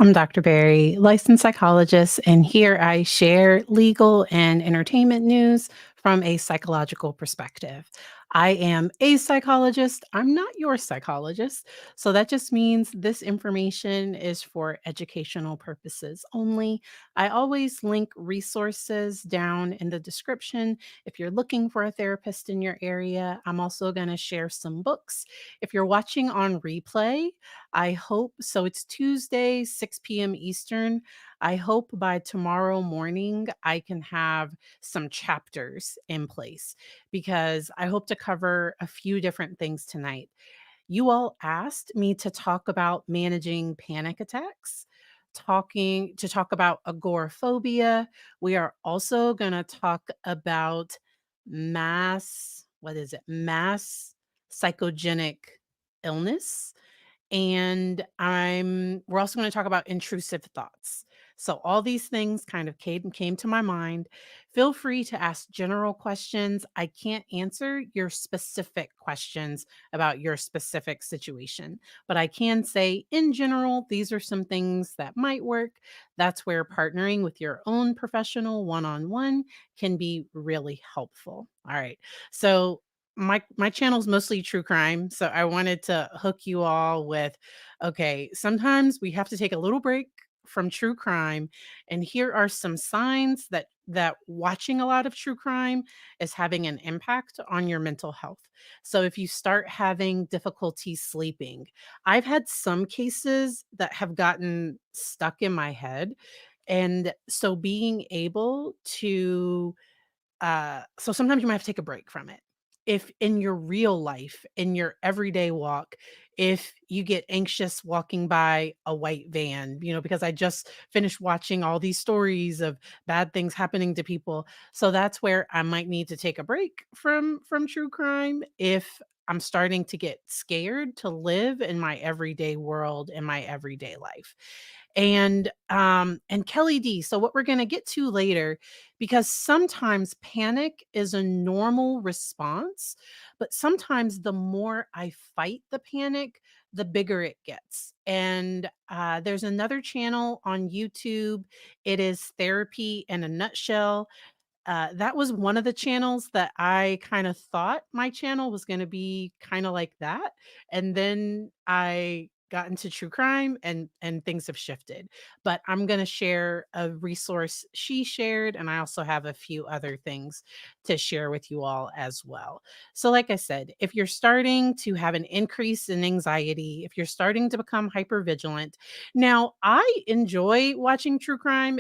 I'm Dr. Berry, licensed psychologist, and here I share legal and entertainment news from a psychological perspective. I am a psychologist. I'm not your psychologist. So that just means this information is for educational purposes only. I always link resources down in the description if you're looking for a therapist in your area. I'm also going to share some books. If you're watching on replay, I hope so. It's Tuesday, 6 p.m. Eastern. I hope by tomorrow morning I can have some chapters in place because I hope to cover a few different things tonight. You all asked me to talk about managing panic attacks, talk about agoraphobia. We are also going to talk about mass psychogenic illness, and we're also going to talk about intrusive thoughts. So all these things kind of came to my mind. Feel free to ask general questions. I can't answer your specific questions about your specific situation, but I can say in general these are some things that might work. That's where partnering with your own professional one-on-one can be really helpful. All right. So my channel's mostly true crime, so I wanted to hook you all with, okay, sometimes we have to take a little break from true crime, and here are some signs that watching a lot of true crime is having an impact on your mental health. So if you start having difficulty sleeping, I've had some cases that have gotten stuck in my head, and so being able to so sometimes you might have to take a break from it. If in your real life, in your everyday walk, if you get anxious walking by a white van, because I just finished watching all these stories of bad things happening to people. So that's where I might need to take a break from true crime if I'm starting to get scared to live in my everyday world, in my everyday life. And Kelly D. So what we're going to get to later, because sometimes panic is a normal response, but sometimes the more I fight the panic, the bigger it gets. And there's another channel on YouTube. It is Therapy in a Nutshell. That was one of the channels that I kind of thought my channel was going to be kind of like that. And then I got into true crime and things have shifted. But I'm going to share a resource she shared, and I also have a few other things to share with you all as well. So like I said, if you're starting to have an increase in anxiety, if you're starting to become hypervigilant, now I enjoy watching true crime,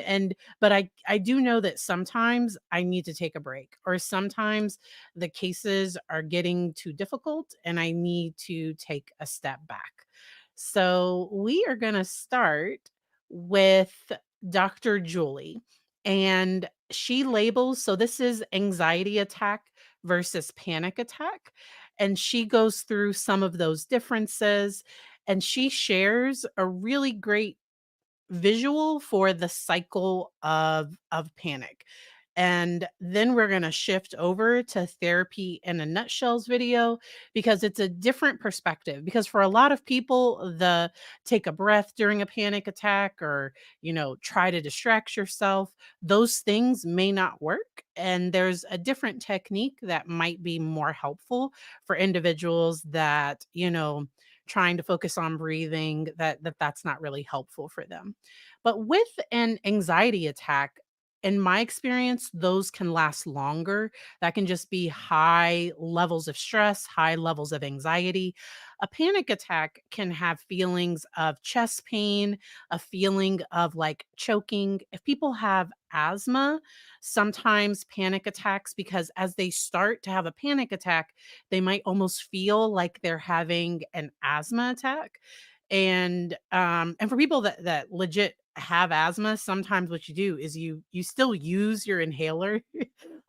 but I do know that sometimes I need to take a break, or sometimes the cases are getting too difficult and I need to take a step back. So we are going to start with Dr. Julie, and she labels, so this is anxiety attack versus panic attack, and she goes through some of those differences, and she shares a really great visual for the cycle of panic. And then we're going to shift over to Therapy in a Nutshell's video, because it's a different perspective. Because for a lot of people, the take a breath during a panic attack, or try to distract yourself, those things may not work, and there's a different technique that might be more helpful for individuals that trying to focus on breathing, that's not really helpful for them. But with an anxiety attack, in my experience, those can last longer. That can just be high levels of stress, high levels of anxiety. A panic attack can have feelings of chest pain, a feeling of like choking. If people have asthma, sometimes panic attacks, because as they start to have a panic attack, they might almost feel like they're having an asthma attack. And for people that legit have asthma, sometimes what you do is you still use your inhaler,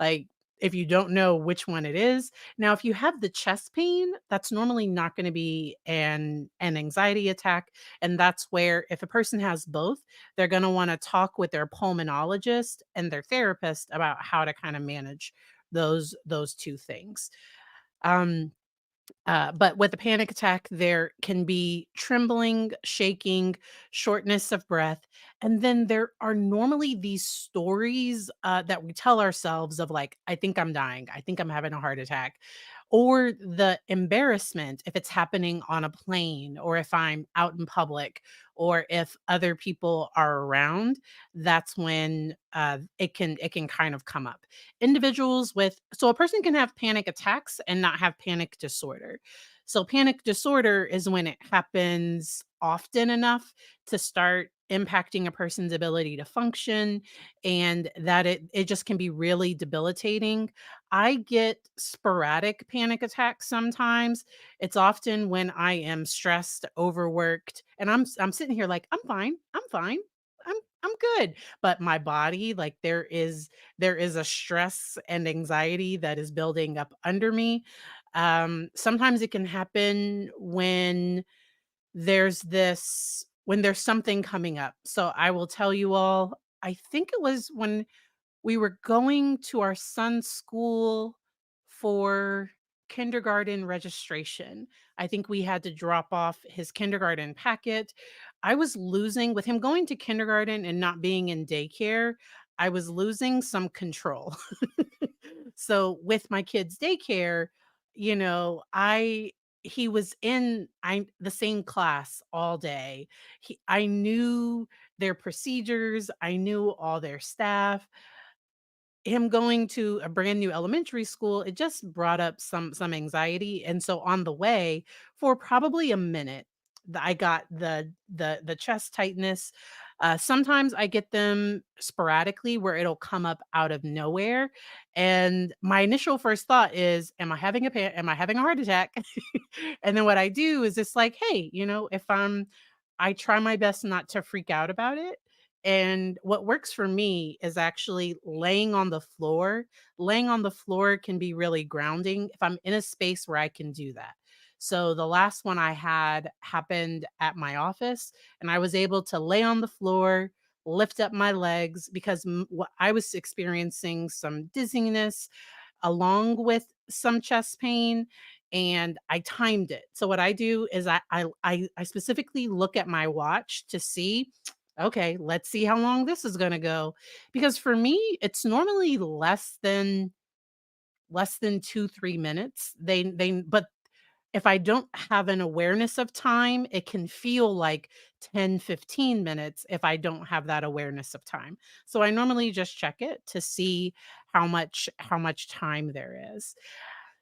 like if you don't know which one it is. Now, if you have the chest pain, that's normally not going to be an anxiety attack, and that's where if a person has both, they're going to want to talk with their pulmonologist and their therapist about how to kind of manage those two things. Um, But with a panic attack, there can be trembling, shaking, shortness of breath. And then there are normally these stories that we tell ourselves of, like, I think I'm dying. I think I'm having a heart attack. Or the embarrassment if it's happening on a plane, or if I'm out in public, or if other people are around. That's when it can kind of come up. Individuals with so a person can have panic attacks and not have panic disorder. So panic disorder is when it happens often enough to start impacting a person's ability to function, and that it just can be really debilitating. I get sporadic panic attacks sometimes. It's often when I am stressed, overworked, and I'm sitting here like, "I'm fine. I'm fine. I'm good." But my body, like, there is a stress and anxiety that is building up under me. Sometimes it can happen when there's something coming up. So I will tell you all, I think it was when we were going to our son's school for kindergarten registration. I think we had to drop off his kindergarten packet. I was losing with him going to kindergarten and not being in daycare. I was losing some control. So with my kids' daycare, I he was in the same class all day. I knew their procedures, I knew all their staff. Him going to a brand new elementary school, it just brought up some anxiety, and so on the way, for probably a minute, I got the chest tightness. Sometimes I get them sporadically where it'll come up out of nowhere, and my initial first thought is, am I having a heart attack?" And then what I do is it's like, "Hey, if I try my best not to freak out about it." And what works for me is actually laying on the floor. Laying on the floor can be really grounding if I'm in a space where I can do that. So the last one I had happened at my office, and I was able to lay on the floor, lift up my legs because I was experiencing some dizziness along with some chest pain, and I timed it. So what I do is I specifically look at my watch to see, okay, let's see how long this is going to go, because for me it's normally less than 2-3 minutes. They but if I don't have an awareness of time, it can feel like 10-15 minutes if I don't have that awareness of time. So I normally just check it to see how much time there is.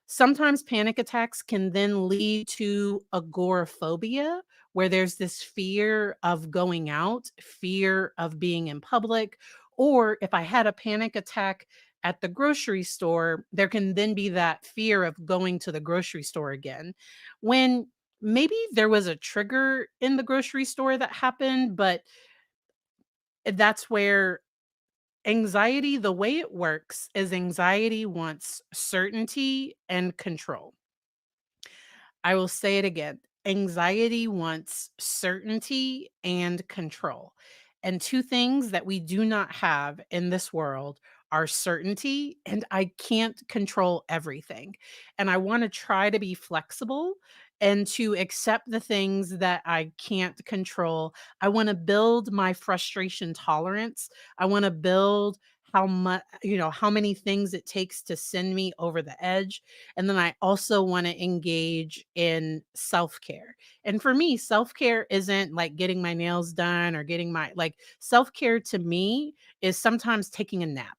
Sometimes panic attacks can then lead to agoraphobia, where there's this fear of going out, fear of being in public, or if I had a panic attack at the grocery store, there can then be that fear of going to the grocery store again. When maybe there was a trigger in the grocery store that happened, but that's where anxiety, the way it works is anxiety wants certainty and control. I will say it again. Anxiety wants certainty and control. And two things that we do not have in this world are certainty, and I can't control everything. And I want to try to be flexible and to accept the things that I can't control. I want to build my frustration tolerance. I want to build how many things it takes to send me over the edge, and then I also want to engage in self care. And for me, self care isn't like getting my nails done or getting self care to me is sometimes taking a nap.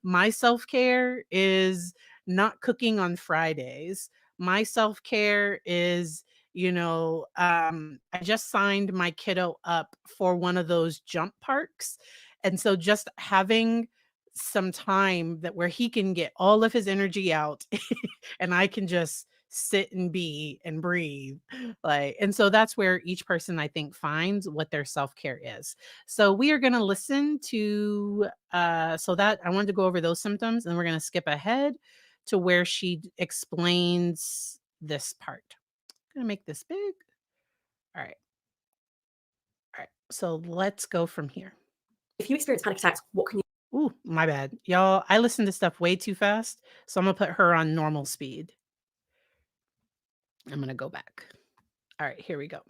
My self care is not cooking on Fridays. My self care is, I just signed my kiddo up for one of those jump parks. And so just having some time that where he can get all of his energy out and I can just sit and be and breathe. And so that's where each person I think finds what their self-care is. So we are going to listen to so that I wanted to go over those symptoms, and we're going to skip ahead to where she explains this part. I'm going to make this big. All right. All right. So let's go from here. If you experience panic attacks, what can you Ooh, my bad. Y'all, I listen to stuff way too fast, so I'm gonna put her on normal speed. I'm going to go back. All right, here we go.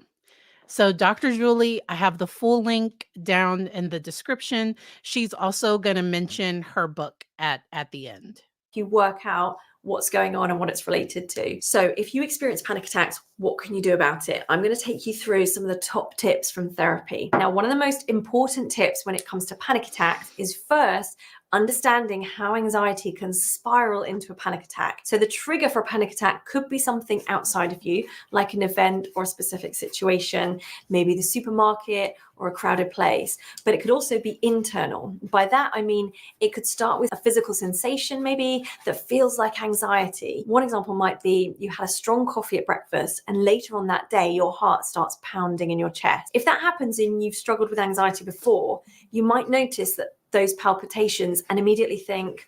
So, Dr. Julie, I have the full link down in the description. She's also going to mention her book at the end. You work out what's going on and what it's related to. So if you experience panic attacks, what can you do about it? I'm going to take you through some of the top tips from therapy. Now, one of the most important tips when it comes to panic attacks is first understanding how anxiety can spiral into a panic attack. So the trigger for a panic attack could be something outside of you, like an event or a specific situation, maybe the supermarket or a crowded place, but it could also be internal. By that, I mean, it could start with a physical sensation maybe that feels like anxiety. One example might be you had a strong coffee at breakfast and later on that day, your heart starts pounding in your chest. If that happens and you've struggled with anxiety before, you might notice that those palpitations and immediately think,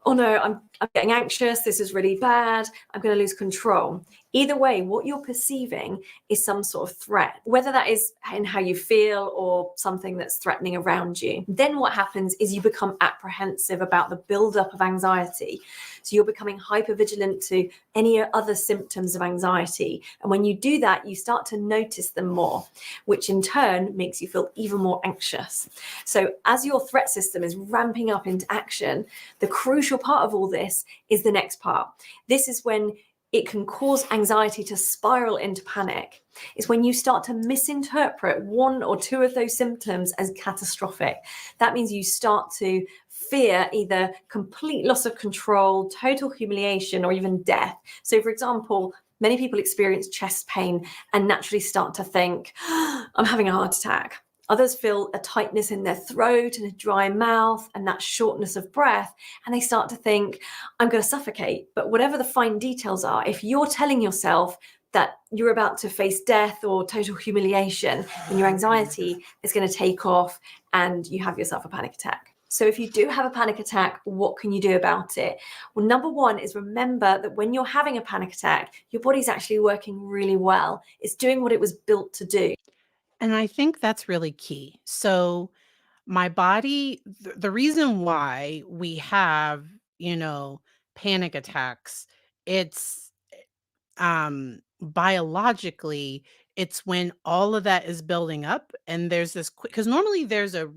oh no, I'm getting anxious. This is really bad. I'm going to lose control. Either way, what you're perceiving is some sort of threat, whether that is in how you feel or something that's threatening around you. Then what happens is you become apprehensive about the buildup of anxiety. So you're becoming hypervigilant to any other symptoms of anxiety. And when you do that, you start to notice them more, which in turn makes you feel even more anxious. So as your threat system is ramping up into action, the crucial part of all this is the next part. This is when it can cause anxiety to spiral into panic. It's when you start to misinterpret one or two of those symptoms as catastrophic. That means you start to fear either complete loss of control, total humiliation, or even death. So, for example, many people experience chest pain and naturally start to think, I'm having a heart attack. Others feel a tightness in their throat and a dry mouth and that shortness of breath, and they start to think, I'm going to suffocate. But whatever the fine details are, if you're telling yourself that you're about to face death or total humiliation, then your anxiety is going to take off and you have yourself a panic attack. So if you do have a panic attack, what can you do about it? Well, number one is remember that when you're having a panic attack, your body's actually working really well. It's doing what it was built to do. And I think that's really key. So, my body, the reason why we have, you know, panic attacks, it's biologically, it's when all of that is building up and there's this quick, because normally there's a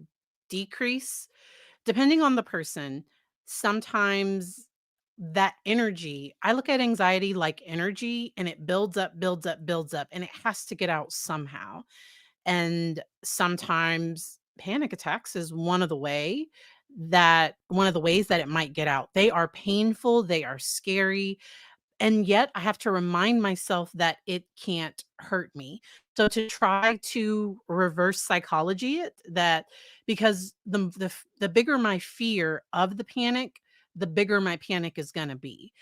decrease depending on the person. Sometimes that energy, I look at anxiety like energy, and it builds up, builds up, builds up, and it has to get out somehow. And sometimes panic attacks is one of the ways that it might get out. They are painful, they are scary, and yet I have to remind myself that it can't hurt me. So to try to reverse psychology it, that because the bigger my fear of the panic, the bigger my panic is going to be.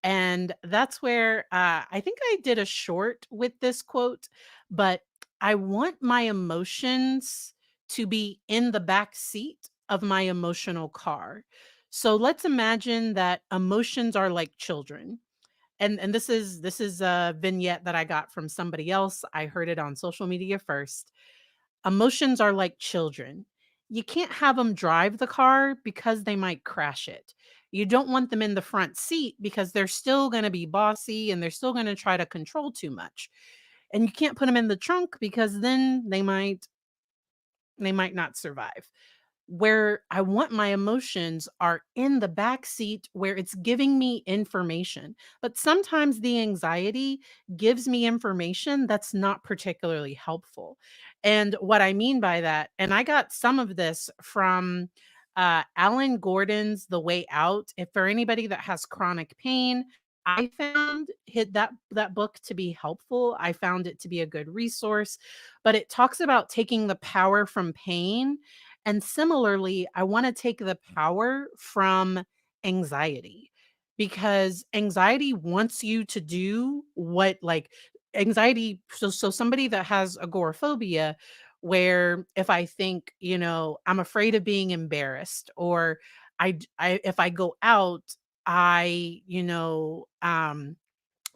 And that's where I think I did a short with this quote, but I want my emotions to be in the back seat of my emotional car. So let's imagine that emotions are like children, and this is a vignette that I got from somebody else. I heard it on social media first. Emotions are like children. You can't have them drive the car because they might crash it. You don't want them in the front seat because they're still going to be bossy and they're still going to try to control too much. And you can't put them in the trunk because then they might not survive. Where I want my emotions are in the back seat where it's giving me information. But sometimes the anxiety gives me information that's not particularly helpful. And what I mean by that, and I got some of this from Alan Gordon's The Way Out. If for anybody that has chronic pain, I found that book to be helpful. I found it to be a good resource, but it talks about taking the power from pain, and similarly, I want to take the power from anxiety, because anxiety wants you to do what, like, anxiety. So somebody that has agoraphobia, where if I think, I'm afraid of being embarrassed, or if I go out, I,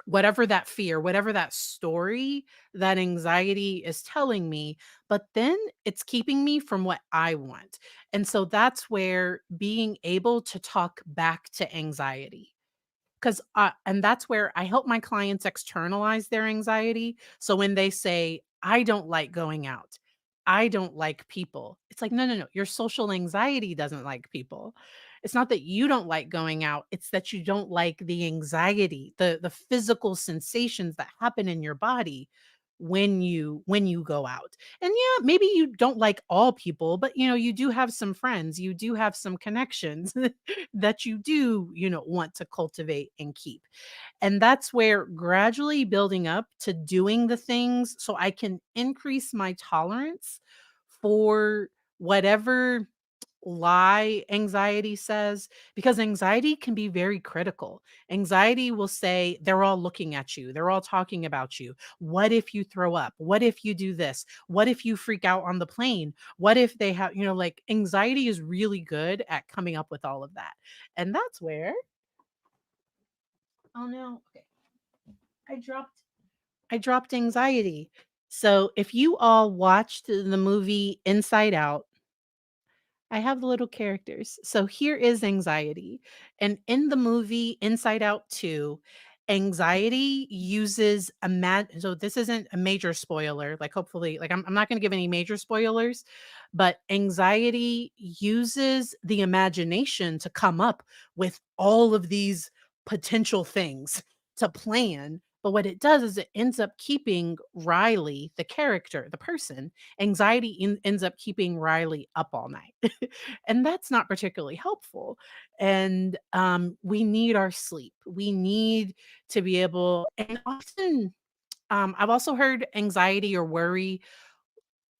whatever that fear, whatever that story, that anxiety is telling me, but then it's keeping me from what I want. And so that's where being able to talk back to anxiety. 'Cause, and that's where I help my clients externalize their anxiety. So when they say, "I don't like going out. I don't like people." It's like, "No, no, no. Your social anxiety doesn't like people. It's not that you don't like going out, it's that you don't like the anxiety, the physical sensations that happen in your body when you go out." And yeah, maybe you don't like all people, but you do have some friends, you do have some connections that you do, want to cultivate and keep. And that's where gradually building up to doing the things so I can increase my tolerance for whatever lie anxiety says, because anxiety can be very critical. Anxiety will say, they're all looking at you, they're all talking about you. What if you throw up? What if you do this? What if you freak out on the plane? What if they have, like anxiety is really good at coming up with all of that. And that's where, oh no, okay. I dropped I dropped anxiety. So if you all watched the movie Inside Out, I have the little characters. So here is anxiety. And in the movie Inside Out 2, anxiety uses so this isn't a major spoiler, like hopefully, like I'm not going to give any major spoilers, but anxiety uses the imagination to come up with all of these potential things to plan. But what it does is it ends up keeping Riley, the character, the person, ends up keeping Riley up all night. And that's not particularly helpful. And we need our sleep. We need to be able, and often I've also heard anxiety or worry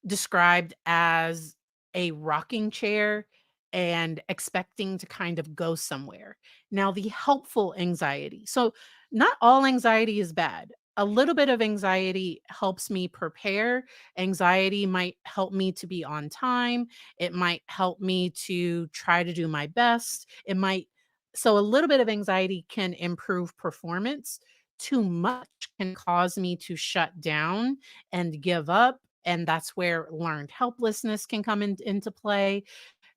described as a rocking chair and expecting to kind of go somewhere. Now, the helpful anxiety. So, not all anxiety is bad. A little bit of anxiety helps me prepare. Anxiety might help me to be on time. It might help me to try to do my best. So a little bit of anxiety can improve performance. Too much can cause me to shut down and give up, and that's where learned helplessness can come into play.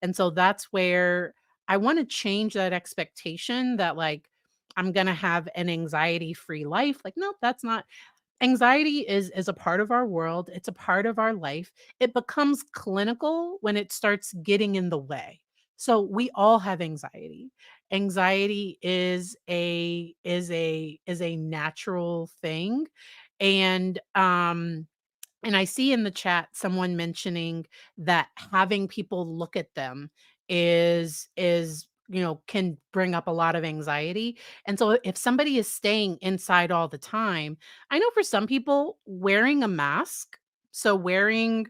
And so that's where I want to change that expectation that, like, I'm going to have an anxiety free life. Like, nope, that's not. Anxiety is a part of our world. It's a part of our life. It becomes clinical when it starts getting in the way. So we all have anxiety. Anxiety is a natural thing. And and I see in the chat someone mentioning that having people look at them can bring up a lot of anxiety. And so if somebody is staying inside all the time, I know for some people wearing a mask, so wearing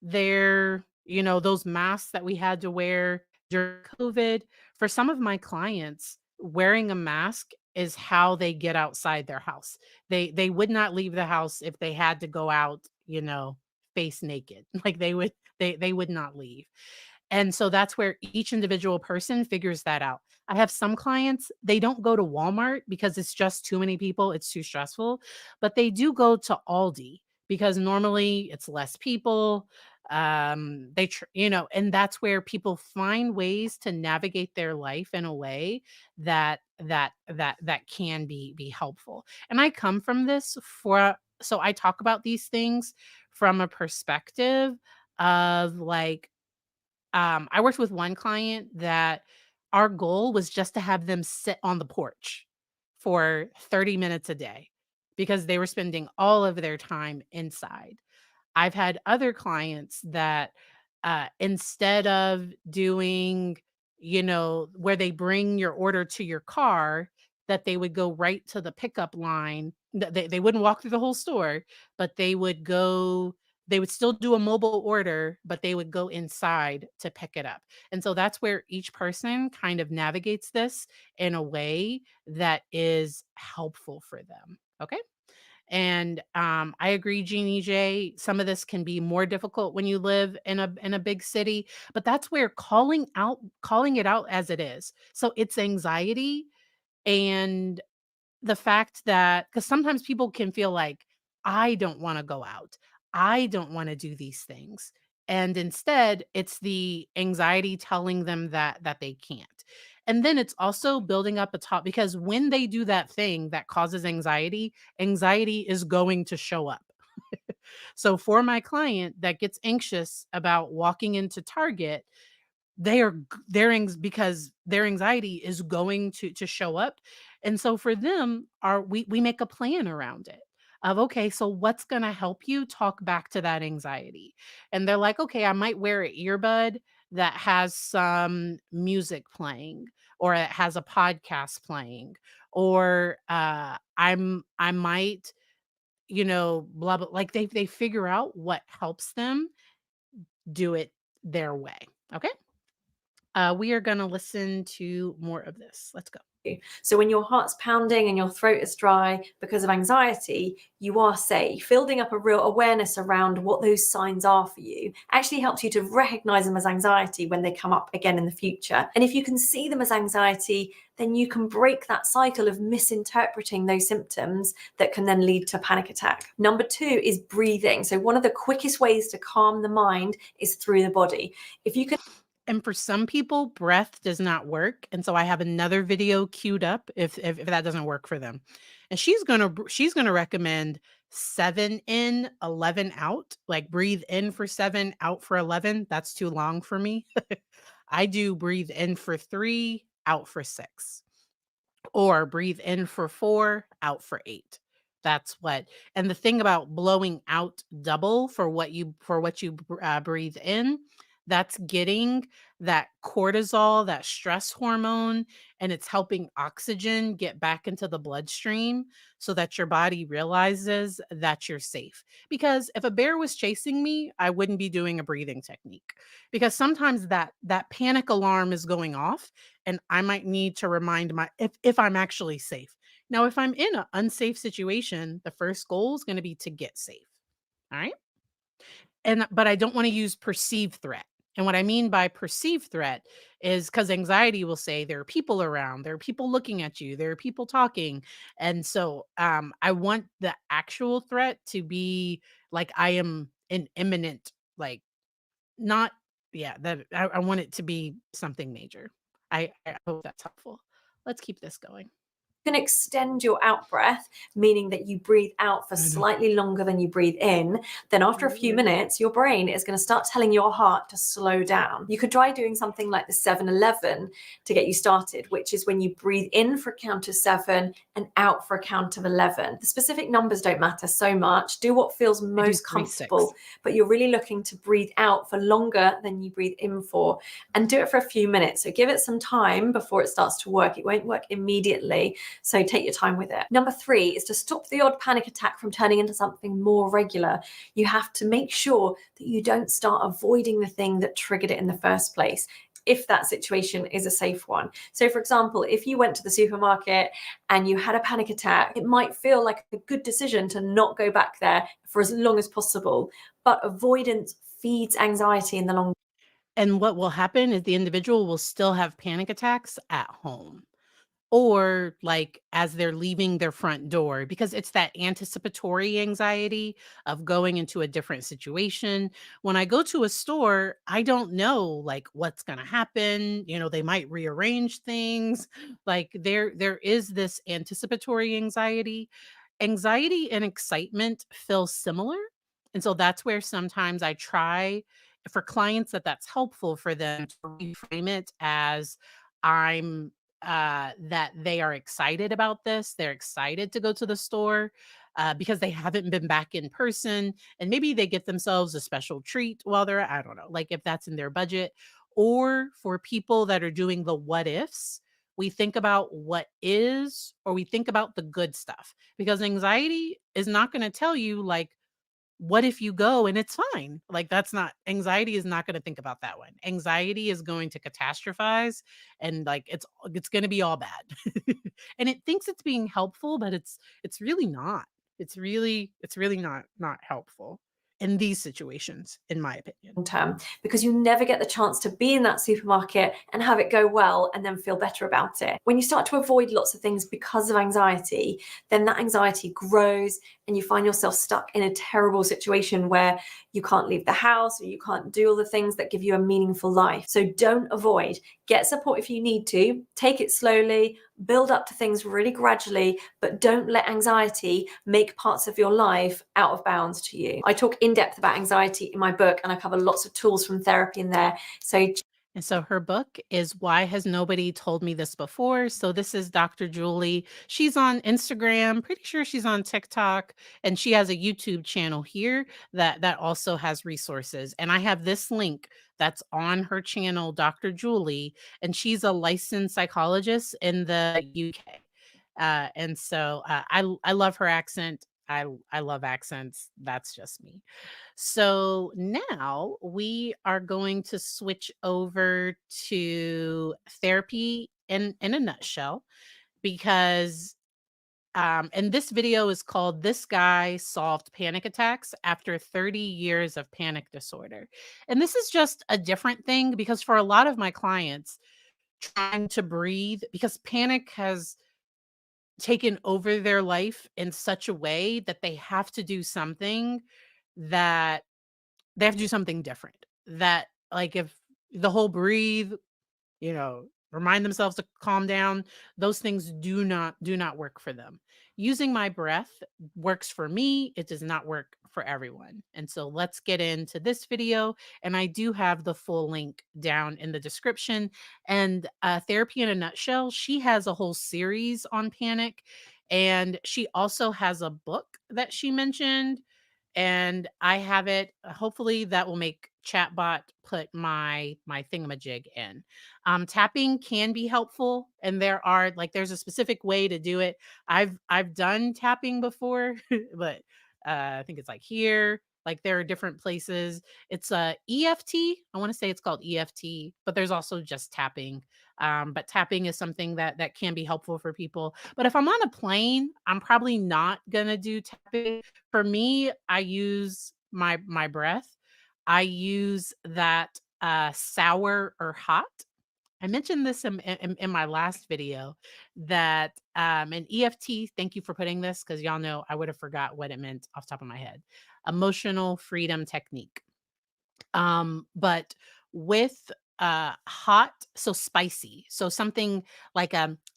those masks that we had to wear during COVID, for some of my clients, wearing a mask is how they get outside their house. They would not leave the house if they had to go out, face naked. Like they would not leave. And so that's where each individual person figures that out. I have some clients, they don't go to Walmart because it's just too many people, it's too stressful, but they do go to Aldi because normally it's less people. And that's where people find ways to navigate their life in a way that can be helpful. And I come from this for so I talk about these things from a perspective of like I worked with one client that our goal was just to have them sit on the porch for 30 minutes a day because they were spending all of their time inside. I've had other clients that, instead of doing, where they bring your order to your car, that they would go right to the pickup line. They wouldn't walk through the whole store, but they would still do a mobile order, but they would go inside to pick it up. And so that's where each person kind of navigates this in a way that is helpful for them. Okay. And I agree, Jeannie J. Some of this can be more difficult when you live in a big city, but that's where calling it out as it is. So it's anxiety, and the fact that because sometimes people can feel like, I don't want to go out, I don't want to do these things, and instead it's the anxiety telling them that they can't. And then it's also building up a top, because when they do that thing that causes anxiety, anxiety is going to show up. So for my client that gets anxious about walking into Target, they are because their anxiety is going to show up. And so for them, we make a plan around it of, okay, so what's going to help you talk back to that anxiety? And they're like, okay, I might wear an earbud that has some music playing, or it has a podcast playing, or I might, blah blah, like they figure out what helps them do it their way. Okay? We are gonna listen to more of this. Let's go. So when your heart's pounding and your throat is dry because of anxiety, you are safe. Building up a real awareness around what those signs are for you actually helps you to recognize them as anxiety when they come up again in the future. And if you can see them as anxiety, then you can break that cycle of misinterpreting those symptoms that can then lead to a panic attack. Number 2 is breathing. So one of the quickest ways to calm the mind is through the body. If you can. And for some people, breath does not work, and so I have another video queued up if that doesn't work for them. And she's gonna recommend 7 in, 11 out. Like, breathe in for 7, out for 11. That's too long for me. I do breathe in for 3, out for 6. Or breathe in for 4, out for 8. That's what. And the thing about blowing out double for what you breathe in, that's getting that cortisol, that stress hormone, and it's helping oxygen get back into the bloodstream so that your body realizes that you're safe. Because if a bear was chasing me, I wouldn't be doing a breathing technique, because sometimes that panic alarm is going off, and I might need to remind if I'm actually safe. Now, if I'm in an unsafe situation, the first goal is going to be to get safe. All right. But I don't want to use perceived threat. And what I mean by perceived threat is because anxiety will say there are people around, there are people looking at you, there are people talking. And so I want the actual threat to be like I am an imminent, like, not, yeah, that I want it to be something major. I hope that's helpful. Let's keep this going. Can extend your out breath, meaning that you breathe out for I know. slightly longer than you breathe in, then after a few minutes, your brain is going to start telling your heart to slow down. You could try doing something like the 7-11 to get you started, which is when you breathe in for a count of 7 and out for a count of 11. The specific numbers don't matter so much. Do what feels most 3, 6. comfortable, but you're really looking to breathe out for longer than you breathe in for, and do it for a few minutes. So give it some time before it starts to work. It won't work immediately. So take your time with it. Number 3 is to stop the odd panic attack from turning into something more regular. You have to make sure that you don't start avoiding the thing that triggered it in the first place, if that situation is a safe one. So for example, if you went to the supermarket and you had a panic attack, it might feel like a good decision to not go back there for as long as possible. But avoidance feeds anxiety in the long. And what will happen is the individual will still have panic attacks at home, or like as they're leaving their front door, because it's that anticipatory anxiety of going into a different situation. When I go to a store, I don't know like what's going to happen. They might rearrange things. Like there is this anticipatory anxiety. Anxiety and excitement feel similar. And so that's where sometimes I try for clients that's helpful for them to reframe it as I'm that they are excited about this. They're excited to go to the store because they haven't been back in person, and maybe they get themselves a special treat while they're, I don't know, like if that's in their budget. Or for people that are doing the what ifs, we think about what is, or we think about the good stuff, because anxiety is not going to tell you like, what if you go and it's fine? Like, that's not, anxiety is not going to think about that one. Anxiety is going to catastrophize, and like it's going to be all bad. And it thinks it's being helpful, but it's really not. It's really not helpful in these situations, in my opinion. Term, because you never get the chance to be in that supermarket and have it go well and then feel better about it. When you start to avoid lots of things because of anxiety, then that anxiety grows and you find yourself stuck in a terrible situation where you can't leave the house or you can't do all the things that give you a meaningful life. So don't avoid. Get support if you need to. Take it slowly, build up to things really gradually, but don't let anxiety make parts of your life out of bounds to you. I talk in depth about anxiety in my book, and I cover lots of tools from therapy in there. So And so her book is Why Has Nobody Told Me This Before? So this is Dr. Julie. She's on Instagram, pretty sure she's on TikTok, and she has a YouTube channel here that also has resources. And I have this link that's on her channel, Dr. Julie, and she's a licensed psychologist in the UK. I love her accent. I love accents. That's just me. So now we are going to switch over to therapy in a nutshell because and this video is called This Guy Solved Panic Attacks After 30 Years of Panic Disorder. And this is just a different thing because for a lot of my clients, trying to breathe because panic has taken over their life in such a way that they have to do something that they have to do something different. That, like, if the whole breathe, remind themselves to calm down, those things do not work for them. Using my breath works for me, it does not work for everyone. And so let's get into this video, and I do have the full link down in the description. And Therapy in a Nutshell, she has a whole series on panic, and she also has a book that she mentioned, and I have it. Hopefully, that will make Chatbot put my thingamajig in. Tapping can be helpful, and there's a specific way to do it. I've done tapping before, but I think it's like here. Like there are different places. It's a EFT. I want to say it's called EFT, but there's also just tapping. But tapping is something that can be helpful for people. But if I'm on a plane, I'm probably not gonna do tapping. For me, I use my breath. I use that, sour or hot. I mentioned this in my last video that, an EFT, thank you for putting this because y'all know I would have forgot what it meant off the top of my head. Emotional freedom technique. But with hot, so spicy. So something like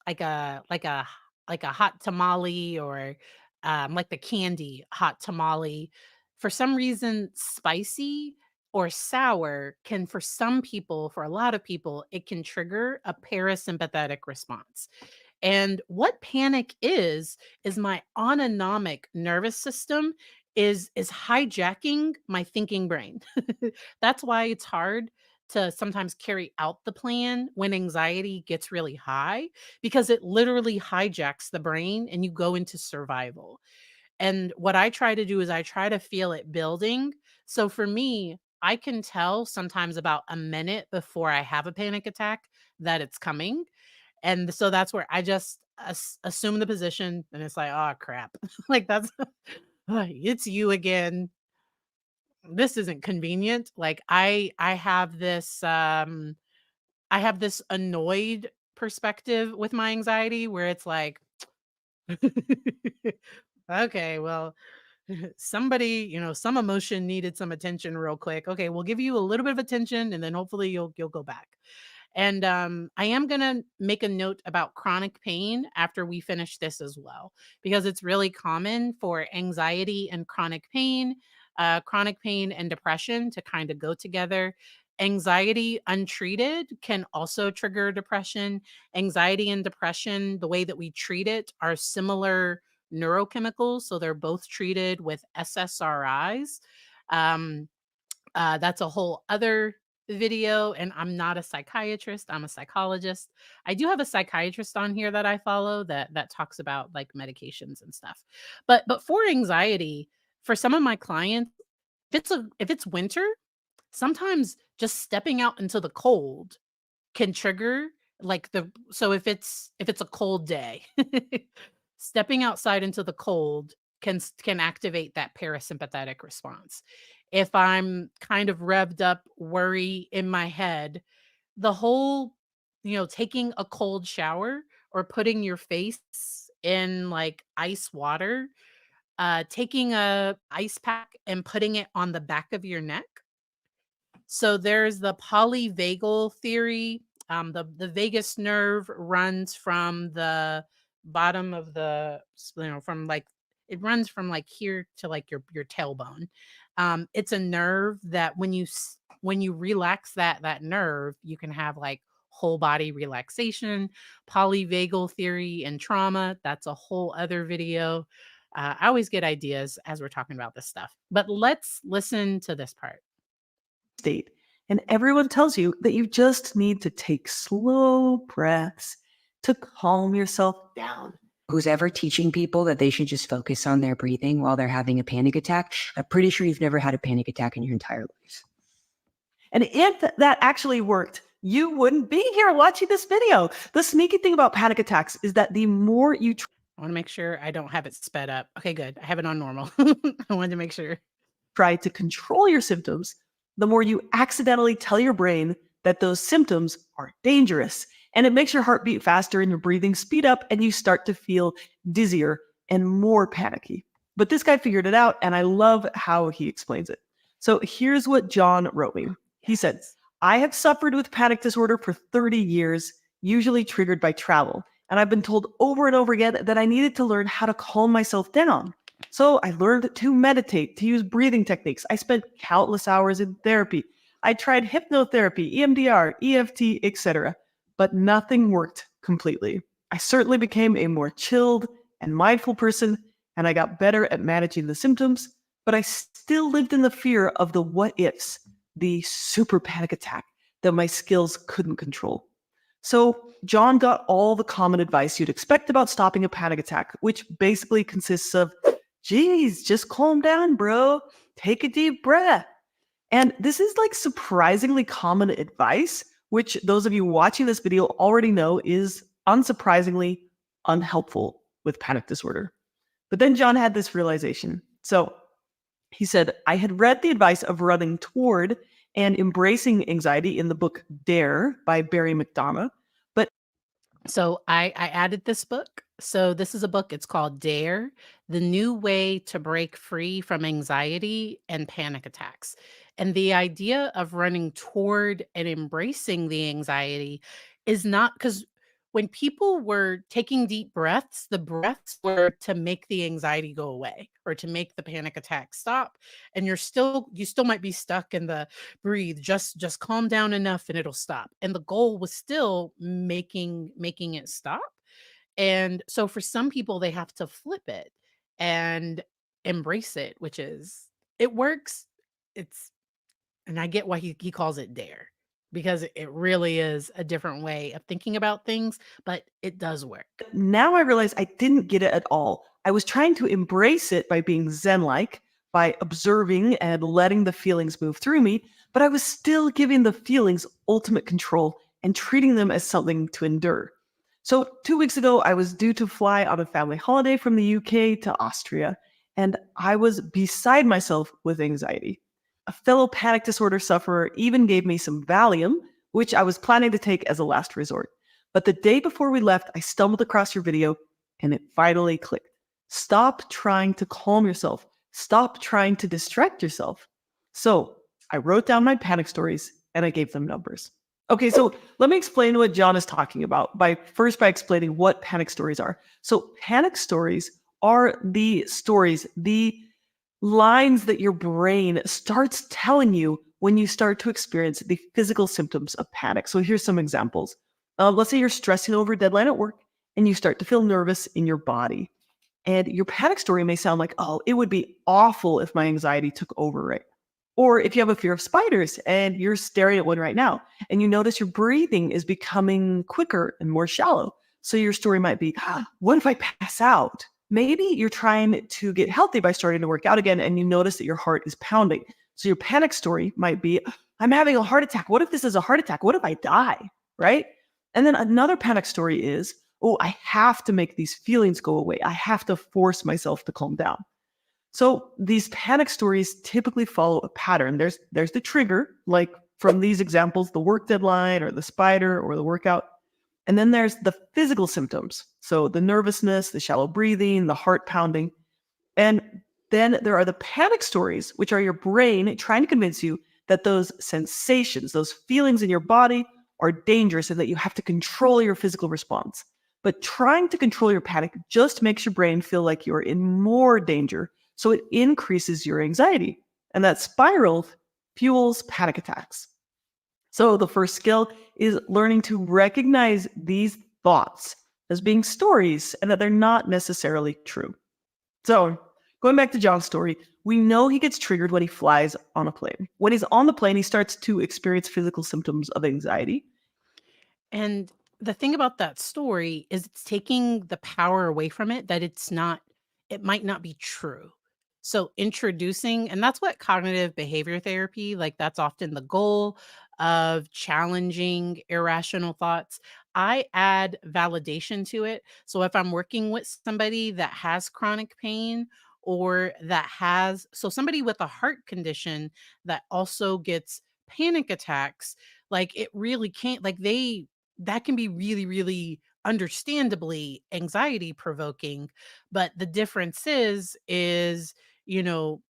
like a like a like a hot tamale or like the candy hot tamale. For some reason, spicy or sour can, for some people, for a lot of people, it can trigger a parasympathetic response. And what panic is my autonomic nervous system is hijacking my thinking brain. That's why it's hard to sometimes carry out the plan when anxiety gets really high because it literally hijacks the brain and you go into survival. And what I try to do is I try to feel it building. So for me, I can tell sometimes about a minute before I have a panic attack that it's coming. And so that's where I just assume the position and it's like, "Oh crap." Like that's it's you again. This isn't convenient. Like I have this annoyed perspective with my anxiety where it's like okay, well, somebody, some emotion needed some attention real quick. Okay, we'll give you a little bit of attention and then hopefully you'll go back. And I am going to make a note about chronic pain after we finish this as well, because it's really common for anxiety and chronic pain and depression to kind of go together. Anxiety untreated can also trigger depression. Anxiety and depression, the way that we treat it, are similar neurochemicals. So they're both treated with SSRIs. Um, that's a whole other video, and I'm not a psychiatrist, I'm a psychologist. I do have a psychiatrist on here that I follow that talks about like medications and stuff. But for anxiety, for some of my clients, if it's winter, sometimes just stepping out into the cold can trigger like the so if it's a cold day, stepping outside into the cold can activate that parasympathetic response. If I'm kind of revved up, worry in my head, the whole, taking a cold shower or putting your face in like ice water taking a ice pack and putting it on the back of your neck. So there's the polyvagal theory. The vagus nerve runs from the bottom of from like it runs from like here to like your tailbone. It's a nerve that when you relax that nerve, you can have like whole body relaxation. Polyvagal theory and trauma. That's a whole other video. I always get ideas as we're talking about this stuff, but let's listen to this part. State. And everyone tells you that you just need to take slow breaths to calm yourself down. Who's ever teaching people that they should just focus on their breathing while they're having a panic attack, I'm pretty sure you've never had a panic attack in your entire life. And if that actually worked, you wouldn't be here watching this video. The sneaky thing about panic attacks is that the more you I want to make sure I don't have it sped up. Okay, good. I have it on normal. I wanted to make sure. try to control your symptoms, the more you accidentally tell your brain that those symptoms are dangerous. And it makes your heart beat faster and your breathing speed up, and you start to feel dizzier and more panicky. But this guy figured it out, and I love how he explains it. So here's what John wrote me. He said, I have suffered with panic disorder for 30 years, usually triggered by travel. And I've been told over and over again that I needed to learn how to calm myself down. So I learned to meditate, to use breathing techniques. I spent countless hours in therapy. I tried hypnotherapy, EMDR, EFT, etc. But nothing worked completely. I certainly became a more chilled and mindful person, and I got better at managing the symptoms, but I still lived in the fear of the what ifs, the super panic attack that my skills couldn't control. So John got all the common advice you'd expect about stopping a panic attack, which basically consists of, geez, just calm down, bro. Take a deep breath. And this is like surprisingly common advice, which those of you watching this video already know is unsurprisingly unhelpful with panic disorder. But then John had this realization. So he said, I had read the advice of running toward and embracing anxiety in the book Dare by Barry McDonough. So I added this book. So this is a book. It's called Dare, The New Way to Break Free from Anxiety and Panic Attacks. And the idea of running toward and embracing the anxiety is not because when people were taking deep breaths, the breaths were to make the anxiety go away or to make the panic attack stop. And you still might be stuck in the breathe, just calm down enough and it'll stop. And the goal was still making it stop. And so for some people, they have to flip it and embrace it, which is it works. It's and I get why he calls it dare because it really is a different way of thinking about things, but it does work. Now I realize I didn't get it at all. I was trying to embrace it by being Zen-like, by observing and letting the feelings move through me, but I was still giving the feelings ultimate control and treating them as something to endure. So 2 weeks ago, I was due to fly on a family holiday from the UK to Austria, and I was beside myself with anxiety. A fellow panic disorder sufferer even gave me some Valium, which I was planning to take as a last resort. But the day before we left, I stumbled across your video and it finally clicked. Stop trying to calm yourself. Stop trying to distract yourself. So I wrote down my panic stories and I gave them numbers. Okay, so let me explain what John is talking about by explaining what panic stories are. So panic stories are the stories, the lines that your brain starts telling you when you start to experience the physical symptoms of panic. So here's some examples. Let's say you're stressing over a deadline at work and you start to feel nervous in your body. And your panic story may sound like, oh, it would be awful if my anxiety took over right now. Or if you have a fear of spiders and you're staring at one right now and you notice your breathing is becoming quicker and more shallow. So your story might be, what if I pass out? Maybe you're trying to get healthy by starting to work out again and you notice that your heart is pounding. So your panic story might be, I'm having a heart attack. What if this is a heart attack? What if I die? Right? And then another panic story is, oh, I have to make these feelings go away. I have to force myself to calm down. So these panic stories typically follow a pattern. There's the trigger, like from these examples, the work deadline or the spider or the workout. And then there's the physical symptoms. So the nervousness, the shallow breathing, the heart pounding. And then there are the panic stories, which are your brain trying to convince you that those sensations, those feelings in your body are dangerous and that you have to control your physical response. But trying to control your panic just makes your brain feel like you're in more danger. So it increases your anxiety. And that spiral fuels panic attacks. So the first skill is learning to recognize these thoughts as being stories and that they're not necessarily true. So going back to John's story, we know he gets triggered when he flies on a plane. When he's on the plane, he starts to experience physical symptoms of anxiety. And the thing about that story is it's taking the power away from it that it might not be true. So introducing, and that's what cognitive behavior therapy, like that's often the goal of challenging irrational thoughts. I add validation to it. So if I'm working with somebody that has chronic pain or so somebody with a heart condition that also gets panic attacks, like it really can't, like that can be really, really understandably anxiety provoking. But the difference is, you know,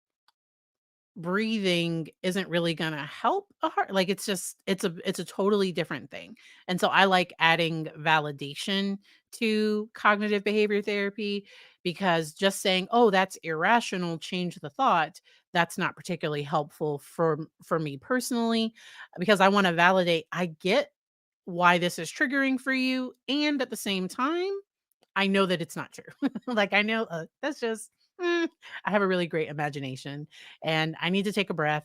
breathing isn't really going to help a heart. Like it's a totally different thing. And so I like adding validation to cognitive behavior therapy because just saying, "Oh, that's irrational, change the thought," that's not particularly helpful for me personally because I want to validate I get why this is triggering for you, and at the same time, I know that it's not true. Like, I know, that's just I have a really great imagination, and I need to take a breath.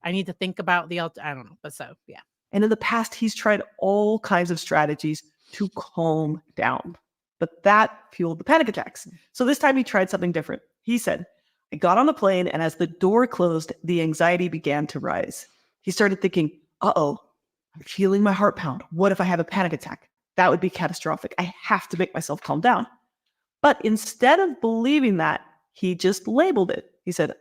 I need to think about I don't know, but so, yeah. And in the past, he's tried all kinds of strategies to calm down. But that fueled the panic attacks. So this time he tried something different. He said, I got on the plane, and as the door closed, the anxiety began to rise. He started thinking, uh-oh, I'm feeling my heart pound. What if I have a panic attack? That would be catastrophic. I have to make myself calm down. But instead of believing that, he just labeled it. He said,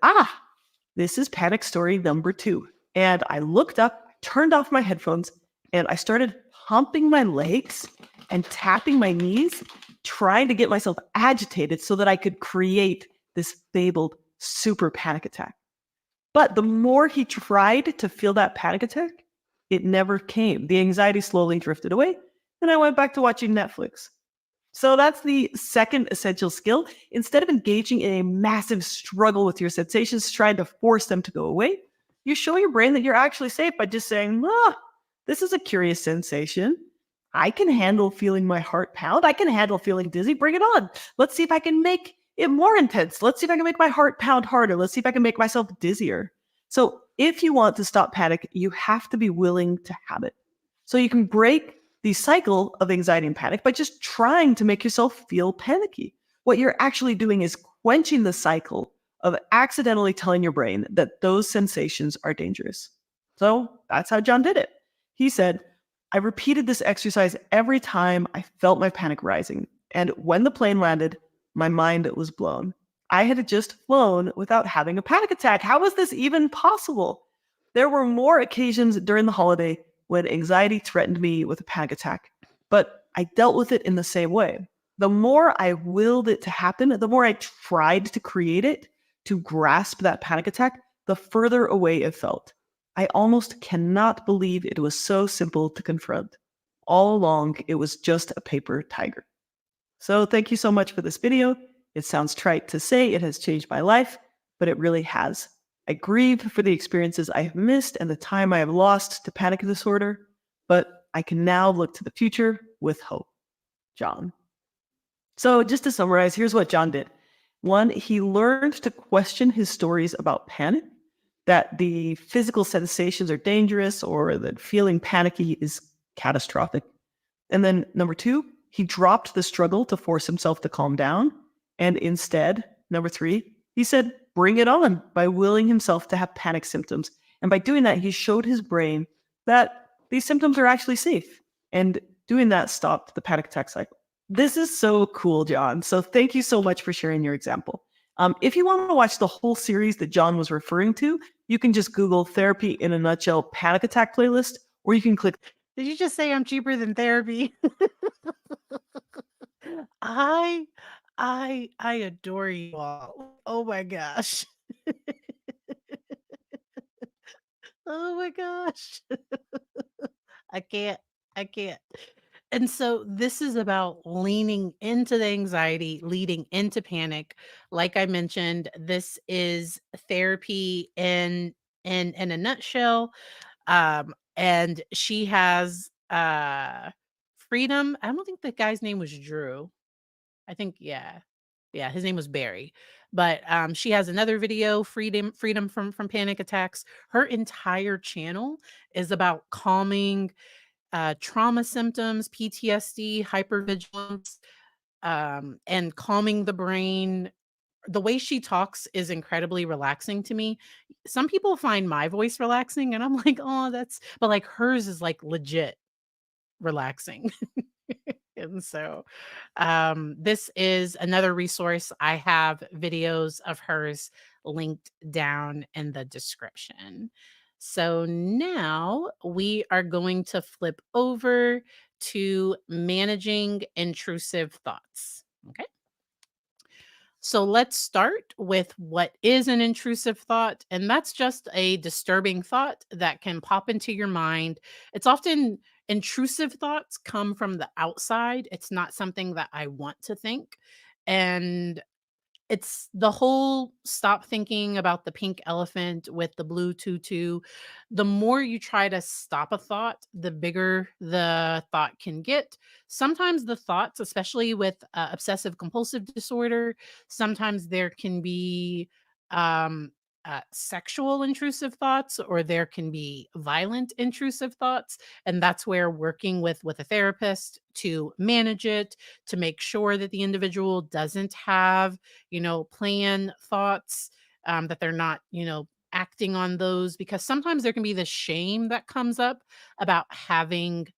this is panic story number 2. And I looked up, turned off my headphones, and I started humping my legs and tapping my knees, trying to get myself agitated so that I could create this fabled super panic attack. But the more he tried to feel that panic attack, it never came. The anxiety slowly drifted away, and I went back to watching Netflix. So that's the second essential skill. Instead of engaging in a massive struggle with your sensations, trying to force them to go away, you show your brain that you're actually safe by just saying, this is a curious sensation. I can handle feeling my heart pound. I can handle feeling dizzy. Bring it on. Let's see if I can make it more intense. Let's see if I can make my heart pound harder. Let's see if I can make myself dizzier. So if you want to stop panic, you have to be willing to have it. So you can break the cycle of anxiety and panic by just trying to make yourself feel panicky. What you're actually doing is quenching the cycle of accidentally telling your brain that those sensations are dangerous. So that's how John did it. He said, I repeated this exercise every time I felt my panic rising. And when the plane landed, my mind was blown. I had just flown without having a panic attack. How was this even possible? There were more occasions during the holiday when anxiety threatened me with a panic attack, but I dealt with it in the same way. The more I willed it to happen, the more I tried to create it, to grasp that panic attack, the further away it felt. I almost cannot believe it was so simple to confront. All along, it was just a paper tiger. So thank you so much for this video. It sounds trite to say it has changed my life, but it really has. I grieve for the experiences I have missed and the time I have lost to panic disorder, but I can now look to the future with hope. John. So just to summarize, here's what John did. 1, he learned to question his stories about panic, that the physical sensations are dangerous or that feeling panicky is catastrophic. And then number 2, he dropped the struggle to force himself to calm down. And instead, number 3, he said, bring it on by willing himself to have panic symptoms. And by doing that, he showed his brain that these symptoms are actually safe. And doing that stopped the panic attack cycle. This is so cool, John. So thank you so much for sharing your example. If you want to watch the whole series that John was referring to, you can just Google Therapy in a Nutshell Panic Attack playlist, or you can click. Did you just say I'm cheaper than therapy? I I adore you all. Oh my gosh. Oh my gosh. I can't. I can't. And so this is about leaning into the anxiety, leading into panic. Like I mentioned, this is therapy in a nutshell. And she has freedom. I don't think the guy's name was Drew. I think, yeah. Yeah, his name was Barry. But she has another video, freedom from panic attacks. Her entire channel is about calming trauma symptoms, PTSD, hypervigilance, and calming the brain. The way she talks is incredibly relaxing to me. Some people find my voice relaxing, and I'm like, oh, but like hers is like legit relaxing. And so, this is another resource. I have videos of hers linked down in the description. So now we are going to flip over to managing intrusive thoughts. Okay. So let's start with what is an intrusive thought. And that's just a disturbing thought that can pop into your mind. It's often intrusive thoughts come from the outside. It's not something that I want to think. And it's the whole stop thinking about the pink elephant with the blue tutu. The more you try to stop a thought, the bigger the thought can get. Sometimes the thoughts, especially with obsessive compulsive disorder, sometimes there can be sexual intrusive thoughts, or there can be violent intrusive thoughts, and that's where working with a therapist to manage it, to make sure that the individual doesn't have plan thoughts, that they're not, acting on those, because sometimes there can be the shame that comes up about having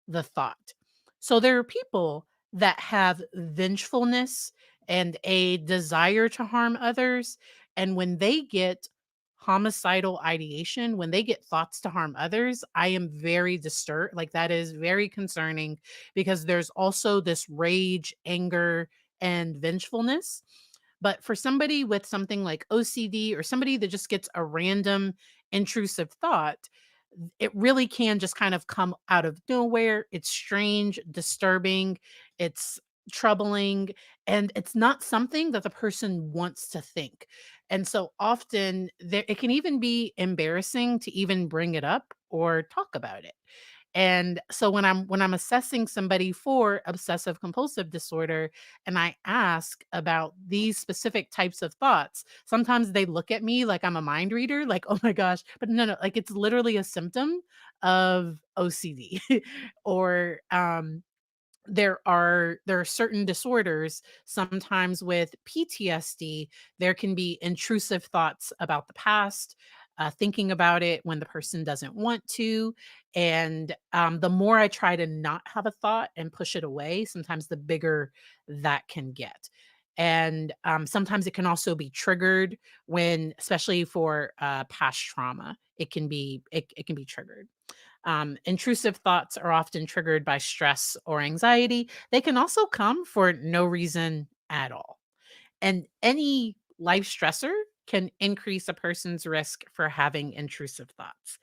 the thought. So there are people that have vengefulness and a desire to harm others. And when they get homicidal ideation, when they get thoughts to harm others, I am very disturbed. Like, that is very concerning, because there's also this rage, anger, and vengefulness. But for somebody with something like OCD, or somebody that just gets a random intrusive thought, it really can just kind of come out of nowhere. It's strange, disturbing, it's troubling, and it's not something that the person wants to think. And so often it can even be embarrassing to even bring it up or talk about it. And so when I'm assessing somebody for obsessive compulsive disorder, and I ask about these specific types of thoughts, sometimes they look at me like I'm a mind reader, like, "Oh my gosh." But no, like, it's literally a symptom of OCD. Or there are certain disorders, sometimes with PTSD, there can be intrusive thoughts about the past, thinking about it when the person doesn't want to. And the more I try to not have a thought and push it away, sometimes the bigger that can get. And sometimes it can also be triggered when, especially for past trauma, it can be triggered. Intrusive thoughts are often triggered by stress or anxiety. They can also come for no reason at all. And any life stressor can increase a person's risk for having intrusive thoughts.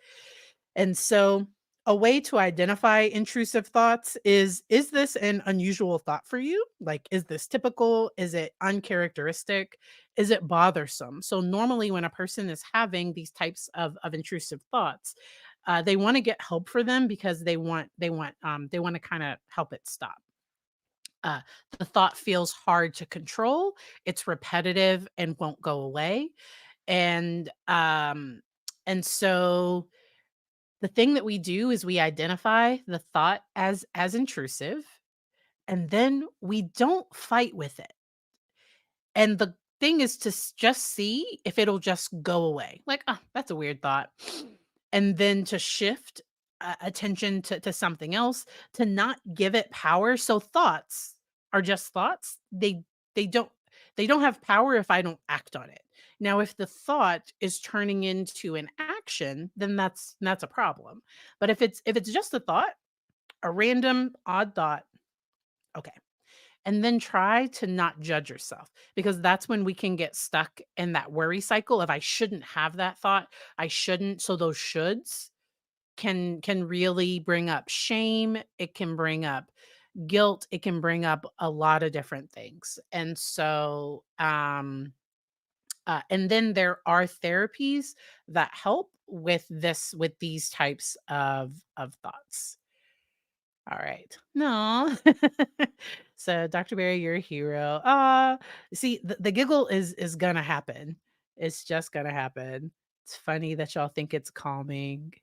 And so, a way to identify intrusive thoughts is this an unusual thought for you? Like, is this typical? Is it uncharacteristic? Is it bothersome? So, normally, when a person is having these types of intrusive thoughts, they want to get help for them, because they want to kind of help it stop. Uh, the thought feels hard to control. It's repetitive and won't go away. And so the thing that we do is we identify the thought as intrusive, and then we don't fight with it. And the thing is to just see if it'll just go away. Like, "Oh, that's a weird thought." And then to shift attention to something else, to not give it power. So thoughts are just thoughts. They don't they don't have power if I don't act on it. Now, if the thought is turning into an action, then that's a problem. But if it's just a thought, a random odd thought, okay. and then try to not judge yourself, because that's when we can get stuck in that worry cycle of I shouldn't have that thought. I shouldn't. So those shoulds can really bring up shame. It can bring up guilt. It can bring up a lot of different things. And then there are therapies that help with these types of thoughts. All right. No. So, Dr. Barry, you're a hero. See, the giggle is gonna happen. It's just gonna happen. It's funny that y'all think it's calming.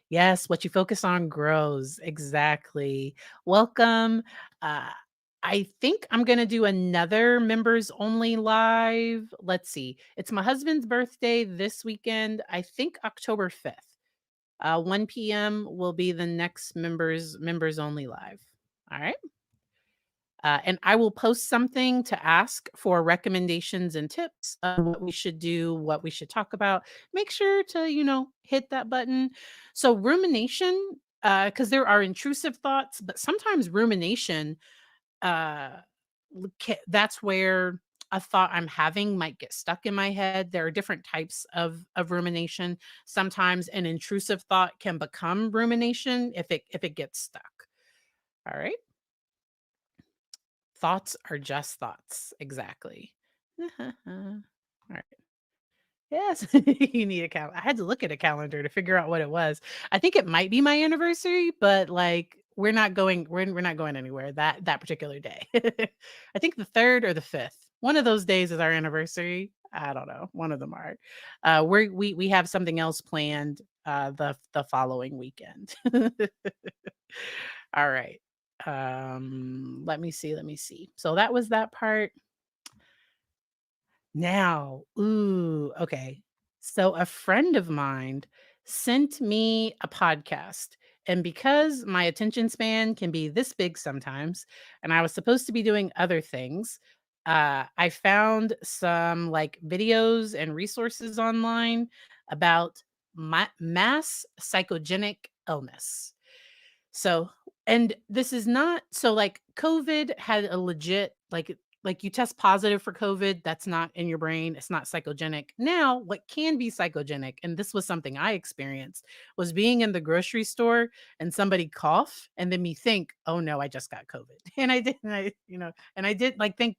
Yes, what you focus on grows. Exactly. Welcome. Uh, I think I'm gonna do another members only live. Let's see. It's my husband's birthday this weekend. I think October 5th. 1 p.m. will be the next members only live. All right. And I will post something to ask for recommendations and tips on what we should do, what we should talk about. Make sure to, hit that button. So, rumination, because there are intrusive thoughts, but sometimes rumination, uh, that's where a thought I'm having might get stuck in my head. There are different types of rumination. Sometimes an intrusive thought can become rumination if it gets stuck. All right. Thoughts are just thoughts. Exactly. All right. Yes, you need a calendar. I had to look at a calendar to figure out what it was. I think it might be my anniversary, but like we're not going anywhere that particular day. I think the 3rd or the 5th. One of those days is our anniversary. I don't know. One of them are. We have something else planned the following weekend. All right. Let me see. So that was that part. Now, ooh, okay. So a friend of mine sent me a podcast. And because my attention span can be this big sometimes, and I was supposed to be doing other things, I found some like videos and resources online about mass psychogenic illness. So, and this is not so like COVID had a legit like you test positive for COVID, that's not in your brain, it's not psychogenic. Now, what can be psychogenic, and this was something I experienced, was being in the grocery store and somebody cough and then me think, "Oh no, I just got COVID." And I didn't, and I did like think,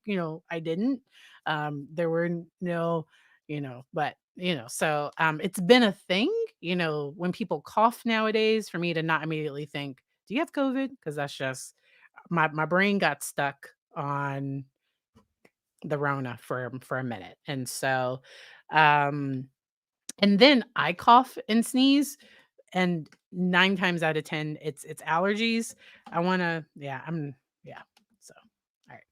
I didn't. There were no, but so it's been a thing, when people cough nowadays for me to not immediately think, "Do you have COVID?" Because that's just my brain got stuck on the Rona for a minute. And so, um, and then I cough and sneeze, and 9 times out of 10, it's allergies. I wanna yeah, I'm yeah. So, all right.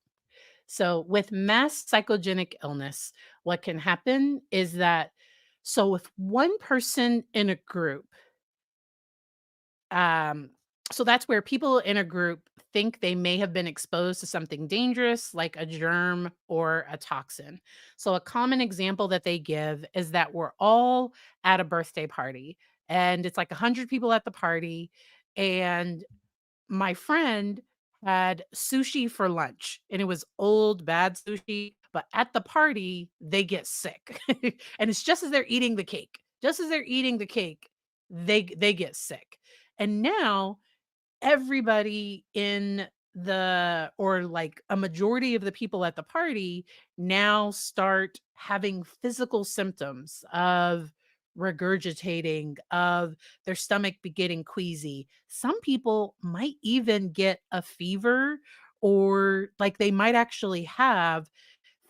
So with mass psychogenic illness, what can happen is that so with one person in a group, um, so that's where people in a group think they may have been exposed to something dangerous like a germ or a toxin. So a common example that they give is that we're all at a birthday party and it's like 100 people at the party, and my friend had sushi for lunch and it was old bad sushi, but at the party they get sick. And it's just as they're eating the cake. Just as they're eating the cake, they get sick. And now everybody in the or like a majority of the people at the party now start having physical symptoms of regurgitating, of their stomach be getting queasy. Some people might even get a fever, or like they might actually have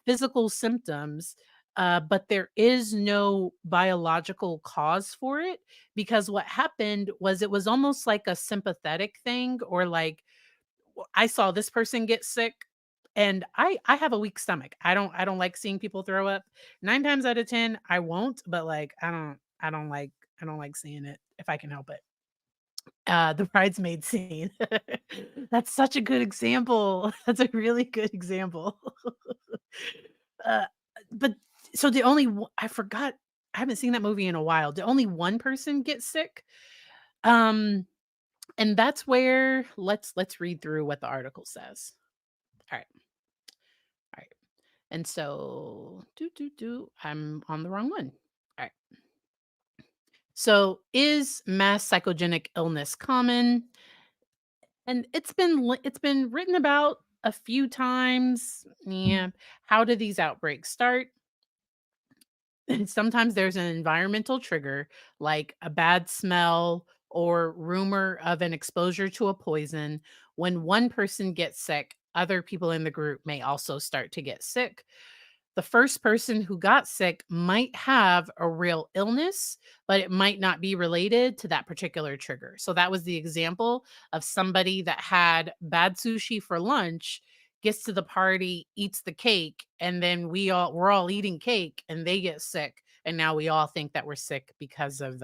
physical symptoms, but there is no biological cause for it, because what happened was it was almost like a sympathetic thing, or like I saw this person get sick and I have a weak stomach. I don't like seeing people throw up. 9 times out of 10 I won't, but like I don't like seeing it if I can help it. The bridesmaid scene. That's such a good example. That's a really good example. Uh, but so the only I forgot, I haven't seen that movie in a while. Did only one person get sick? Um, and that's where let's read through what the article says. All right. And so, I'm on the wrong one. All right. So, is mass psychogenic illness common? And it's been written about a few times. Yeah. How do these outbreaks start? And sometimes there's an environmental trigger, like a bad smell or rumor of an exposure to a poison. When one person gets sick, other people in the group may also start to get sick. The first person who got sick might have a real illness, but it might not be related to that particular trigger. So that was the example of somebody that had bad sushi for lunch, gets to the party, eats the cake, and then we're all eating cake and they get sick. And now we all think that we're sick because of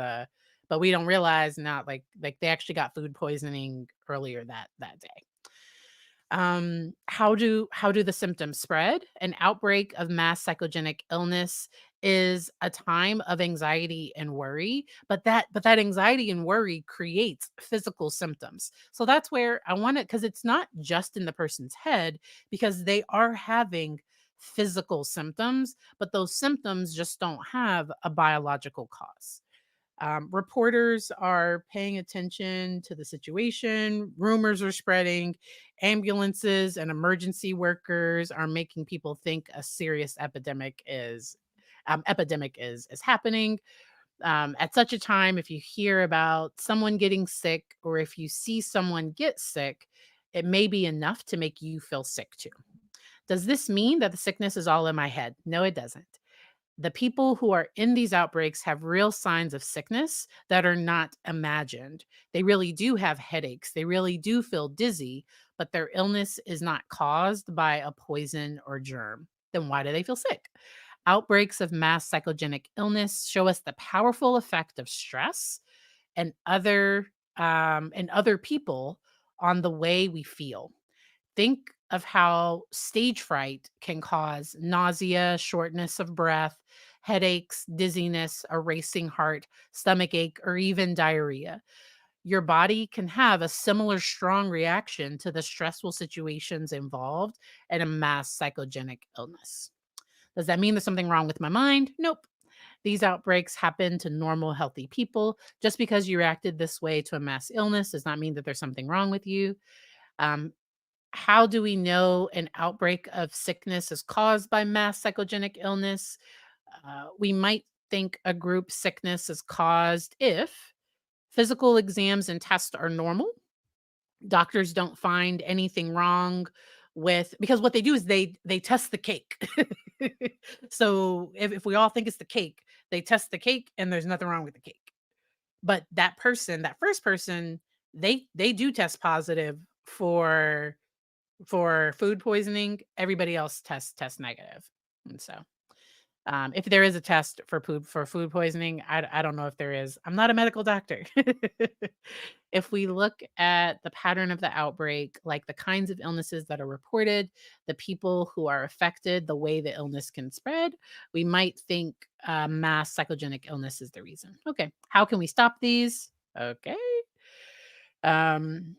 but we don't realize not like they actually got food poisoning earlier that day. How do the symptoms spread? An outbreak of mass psychogenic illness is a time of anxiety and worry, but that anxiety and worry creates physical symptoms. So that's where I want it, because it's not just in the person's head, because they are having physical symptoms, but those symptoms just don't have a biological cause. Reporters are paying attention to the situation. Rumors are spreading. Ambulances and emergency workers are making people think a serious epidemic is happening. At such a time, if you hear about someone getting sick or if you see someone get sick, it may be enough to make you feel sick too. Does this mean that the sickness is all in my head? No, it doesn't. The people who are in these outbreaks have real signs of sickness that are not imagined. They really do have headaches. They really do feel dizzy, but their illness is not caused by a poison or germ. Then why do they feel sick? Outbreaks of mass psychogenic illness show us the powerful effect of stress and other people on the way we feel. Think of how stage fright can cause nausea, shortness of breath, headaches, dizziness, a racing heart, stomach ache, or even diarrhea. Your body can have a similar strong reaction to the stressful situations involved in a mass psychogenic illness. Does that mean there's something wrong with my mind? Nope. These outbreaks happen to normal, healthy people. Just because you reacted this way to a mass illness does not mean that there's something wrong with you. Um, how do we know an outbreak of sickness is caused by mass psychogenic illness? We might think a group sickness is caused if physical exams and tests are normal. Doctors don't find anything wrong with, because what they do is they test the cake. So if we all think it's the cake, they test the cake and there's nothing wrong with the cake. But that first person, they do test positive for food poisoning. Everybody else tests negative. And so, if there is a test for food poisoning, I don't know if there is. I'm not a medical doctor. If we look at the pattern of the outbreak, like the kinds of illnesses that are reported, the people who are affected, the way the illness can spread, we might think mass psychogenic illness is the reason. Okay, how can we stop these? Okay. Um,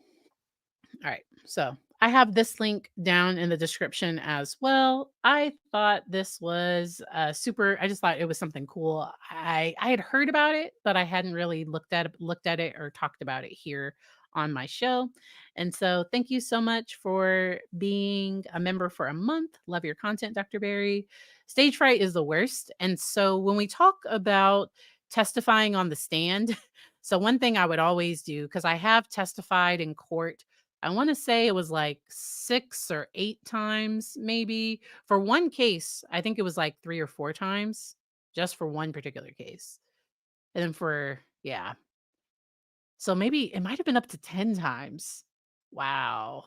all right. So I have this link down in the description as well. I thought this was super. I just thought it was something cool. I had heard about it, but I hadn't really looked at it or talked about it here on my show. And so thank you so much for being a member for a month. Love your content, Dr. Barry. Stage fright is the worst. And so when we talk about testifying on the stand, so one thing I would always do, because I have testified in court, I want to say it was like 6 or 8 times, maybe. For one case, I think it was like 3 or 4 times, just for one particular case. And then yeah. So maybe it might have been up to 10 times. Wow.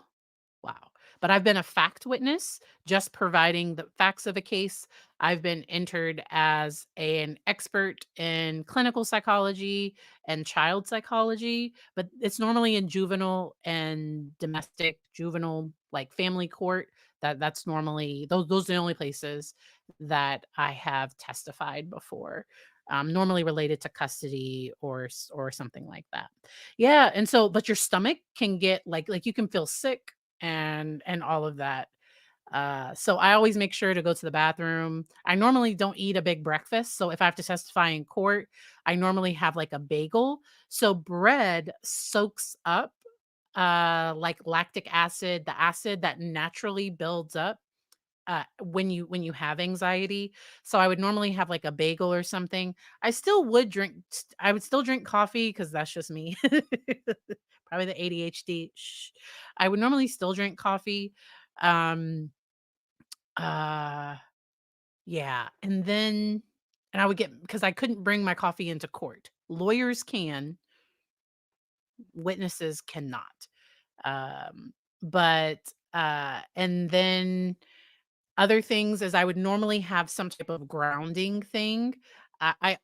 Wow. But I've been a fact witness, just providing the facts of a case. I've been entered as an expert in clinical psychology and child psychology, but it's normally in juvenile and domestic, juvenile, like family court. That's normally those are the only places that I have testified before. Normally related to custody or something like that. Yeah, and so but your stomach can get like you can feel sick and all of that. So I always make sure to go to the bathroom. I normally don't eat a big breakfast. So if I have to testify in court, I normally have like a bagel. So bread soaks up like lactic acid, the acid that naturally builds up when you have anxiety. So I would normally have like a bagel or something. I would still drink coffee because that's just me. Probably the ADHD. Shh. I would normally still drink coffee. Um uh yeah, and I would get because I couldn't bring my coffee into court. Lawyers can, witnesses cannot. Um but and then other things is I would normally have some type of grounding thing. I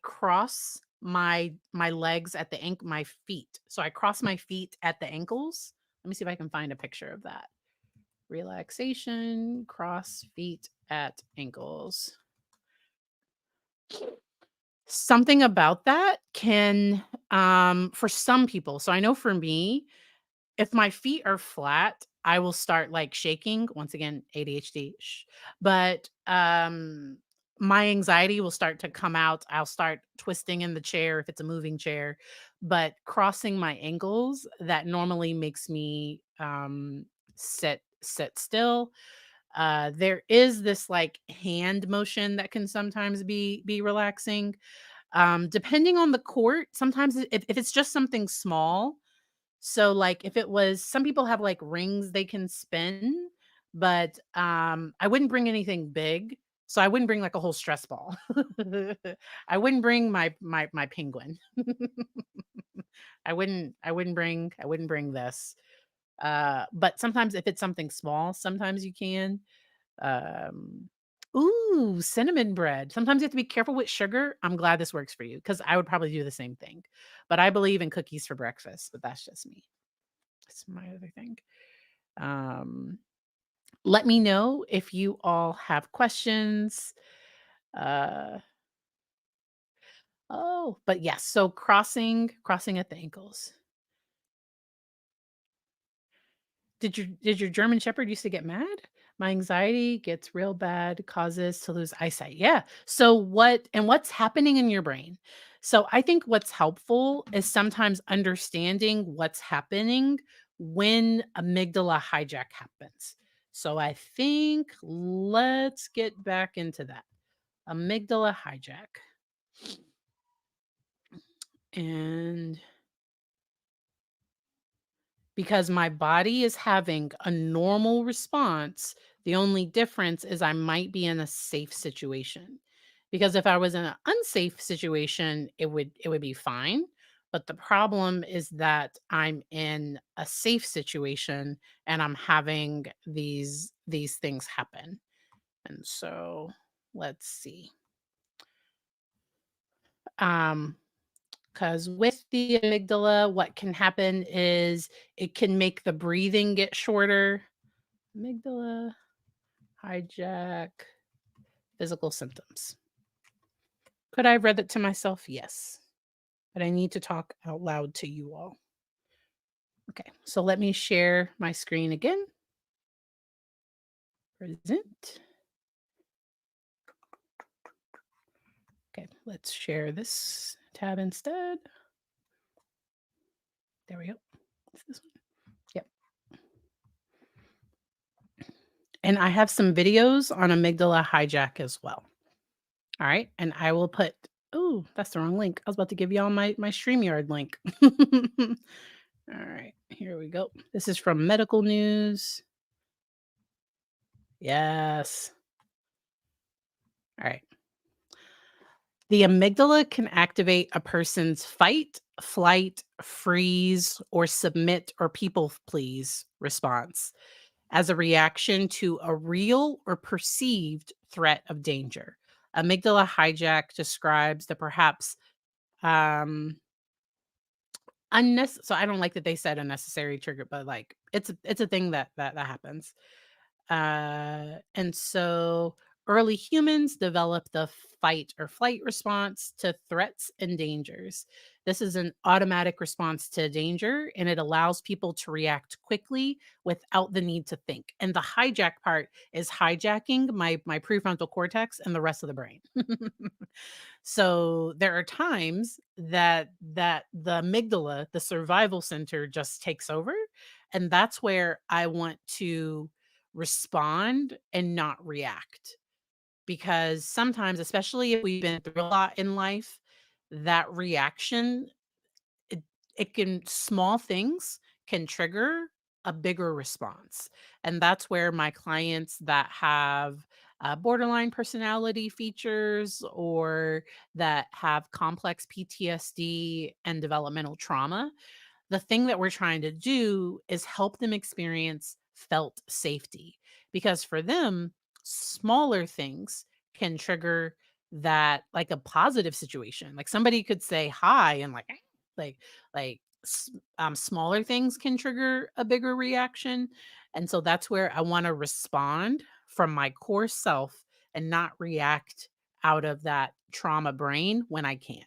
cross my legs at the my feet. So I cross my feet at the ankles. Let me see if I can find a picture of that. Relaxation, cross feet at ankles. Something about that can for some people. So I know for me, if my feet are flat, I will start, like, shaking. Once again, ADHD, shh. But, my anxiety will start to come out. I'll start twisting in the chair if it's a moving chair, but crossing my ankles, that normally makes me, sit still. There is this, like, hand motion that can sometimes be relaxing. Depending on the court, sometimes if it's just something small, so, like, if it was some people have, like, rings they can spin, but, I wouldn't bring anything big, so I wouldn't bring, like, a whole stress ball. I wouldn't bring my penguin. I wouldn't bring this. But sometimes if it's something small, sometimes you can. Um Ooh, cinnamon bread. Sometimes you have to be careful with sugar. I'm glad this works for you because I would probably do the same thing. But I believe in cookies for breakfast, but that's just me. That's my other thing. Um, Let me know if you all have questions. Uh, oh, but yes, so crossing at the ankles. Did your German Shepherd used to get mad? My anxiety gets real bad, causes to lose eyesight. Yeah. So what's happening in your brain? So I think what's helpful is sometimes understanding what's happening when amygdala hijack happens. So I think let's get back into that. Amygdala hijack. And because my body is having a normal response. The only difference is I might be in a safe situation. Because if I was in an unsafe situation, it would be fine. But the problem is that I'm in a safe situation and I'm having these things happen. And so let's see. Um because with the amygdala, what can happen is it can make the breathing get shorter. Amygdala, hijack, physical symptoms. Could I have read that to myself? Yes. But I need to talk out loud to you all. Okay, so let me share my screen again. Present. Okay, let's share this tab instead. There we go. Is this one? Yep. And I have some videos on amygdala hijack as well. All right. And I will put, oh, that's the wrong link. I was about to give y'all my StreamYard link. All right. Here we go. This is from Medical News. Yes. All right. The amygdala can activate a person's fight, flight, freeze, or submit or people please response as a reaction to a real or perceived threat of danger. Amygdala hijack describes the perhaps um so I don't like that they said unnecessary trigger, but like it's a thing that happens. And so early humans develop the fight or flight response to threats and dangers. This is an automatic response to danger, and it allows people to react quickly without the need to think. And the hijack part is hijacking my prefrontal cortex and the rest of the brain. So there are times that the amygdala, the survival center, just takes over, and that's where I want to respond and not react. Because sometimes, especially if we've been through a lot in life, that reaction, it it can small things can trigger a bigger response. And that's where my clients that have borderline personality features or that have complex PTSD and developmental trauma, the thing that we're trying to do is help them experience felt safety, because for them, smaller things can trigger that, like a positive situation. Like somebody could say hi and like like smaller things can trigger a bigger reaction. And so that's where I want to respond from my core self and not react out of that trauma brain when I can.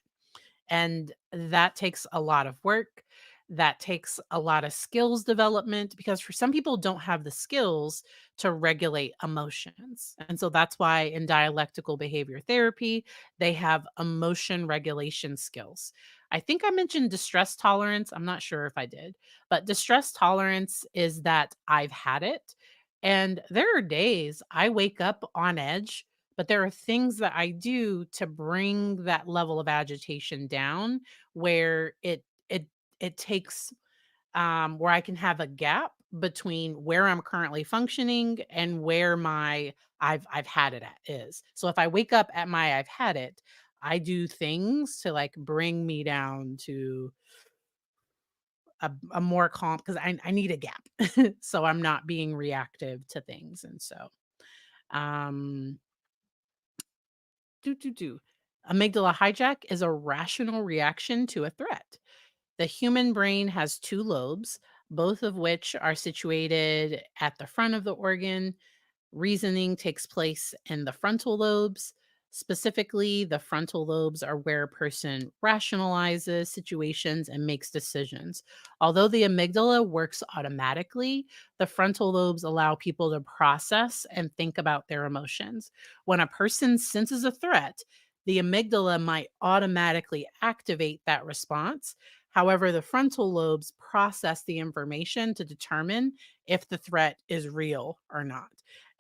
And that takes a lot of work. That takes a lot of skills development, because for some people don't have the skills to regulate emotions. And so that's why in dialectical behavior therapy, they have emotion regulation skills. I think I mentioned distress tolerance. I'm not sure if I did, but distress tolerance is that I've had it. And there are days I wake up on edge, but there are things that I do to bring that level of agitation down, where it takes where I can have a gap between where I'm currently functioning and where my I've had it at is. So if I wake up at my I've had it, I do things to like bring me down to a more calm, because I need a gap. So I'm not being reactive to things. And so um do. Amygdala hijack is a rational reaction to a threat. The human brain has two lobes, both of which are situated at the front of the organ. Reasoning takes place in the frontal lobes. Specifically, the frontal lobes are where a person rationalizes situations and makes decisions. Although the amygdala works automatically, the frontal lobes allow people to process and think about their emotions. When a person senses a threat, the amygdala might automatically activate that response. However, the frontal lobes process the information to determine if the threat is real or not.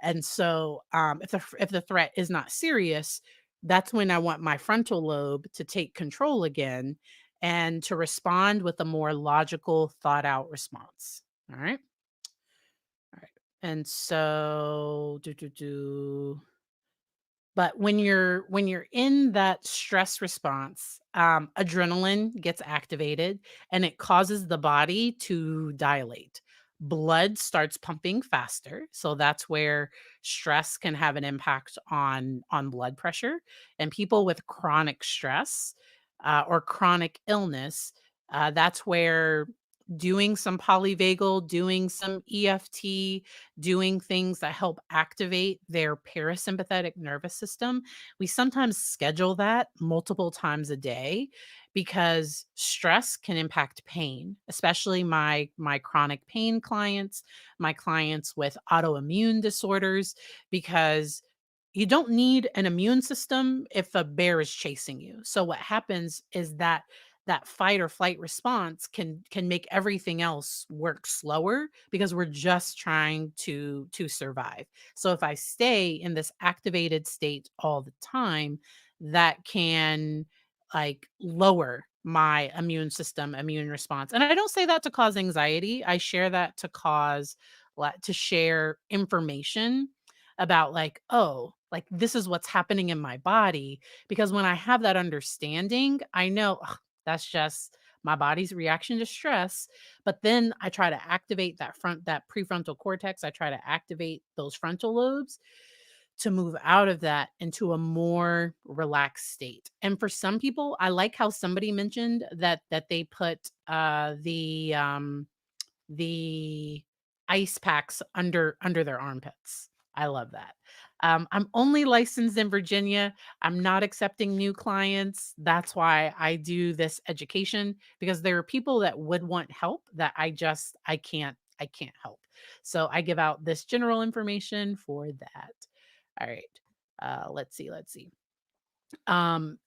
And so, if the threat is not serious, that's when I want my frontal lobe to take control again and to respond with a more logical, thought out response. All right. All right. And so, but when you're in that stress response, adrenaline gets activated and it causes the body to dilate. Blood starts pumping faster, so that's where stress can have an impact on blood pressure. And people with chronic stress or chronic illness, that's where doing some polyvagal, doing some EFT, doing things that help activate their parasympathetic nervous system. We sometimes schedule that multiple times a day because stress can impact pain, especially my chronic pain clients, my clients with autoimmune disorders, because you don't need an immune system if a bear is chasing you. So what happens is that fight or flight response can make everything else work slower because we're just trying to survive. So if I stay in this activated state all the time, that can like lower my immune system immune response. And I don't say that to cause anxiety. I share that to cause to share information about like, oh, like this is what's happening in my body, because when I have that understanding, I know that's just my body's reaction to stress. But then I try to activate that prefrontal cortex. I try to activate those frontal lobes to move out of that into a more relaxed state. And for some people, I like how somebody mentioned that they put the ice packs under their armpits. I love that. I'm only licensed in Virginia. I'm not accepting new clients. That's why I do this education, because there are people that would want help that I can't help. So I give out this general information for that. All right. Let's see.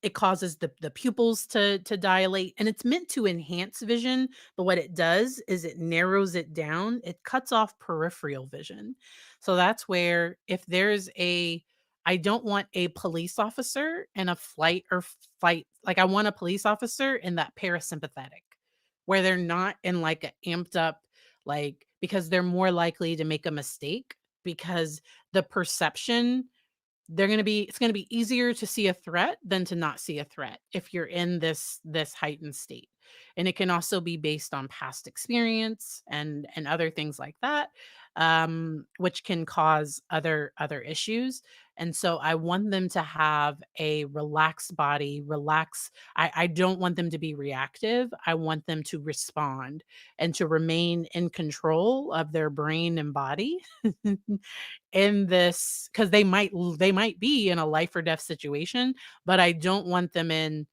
It causes the pupils to dilate, and it's meant to enhance vision, but what it does is it narrows it down. It cuts off peripheral vision. So that's where, if there's a I don't want a police officer in a flight or fight, like I want a police officer in that parasympathetic, where they're not in like a amped up, like, because they're more likely to make a mistake, because the perception, it's going to be easier to see a threat than to not see a threat if you're in this heightened state. And it can also be based on past experience and other things like that, which can cause other issues. And so I want them to have a relaxed body, relax. I don't want them to be reactive. I want them to respond and to remain in control of their brain and body in this, because they might be in a life or death situation, but I don't want them in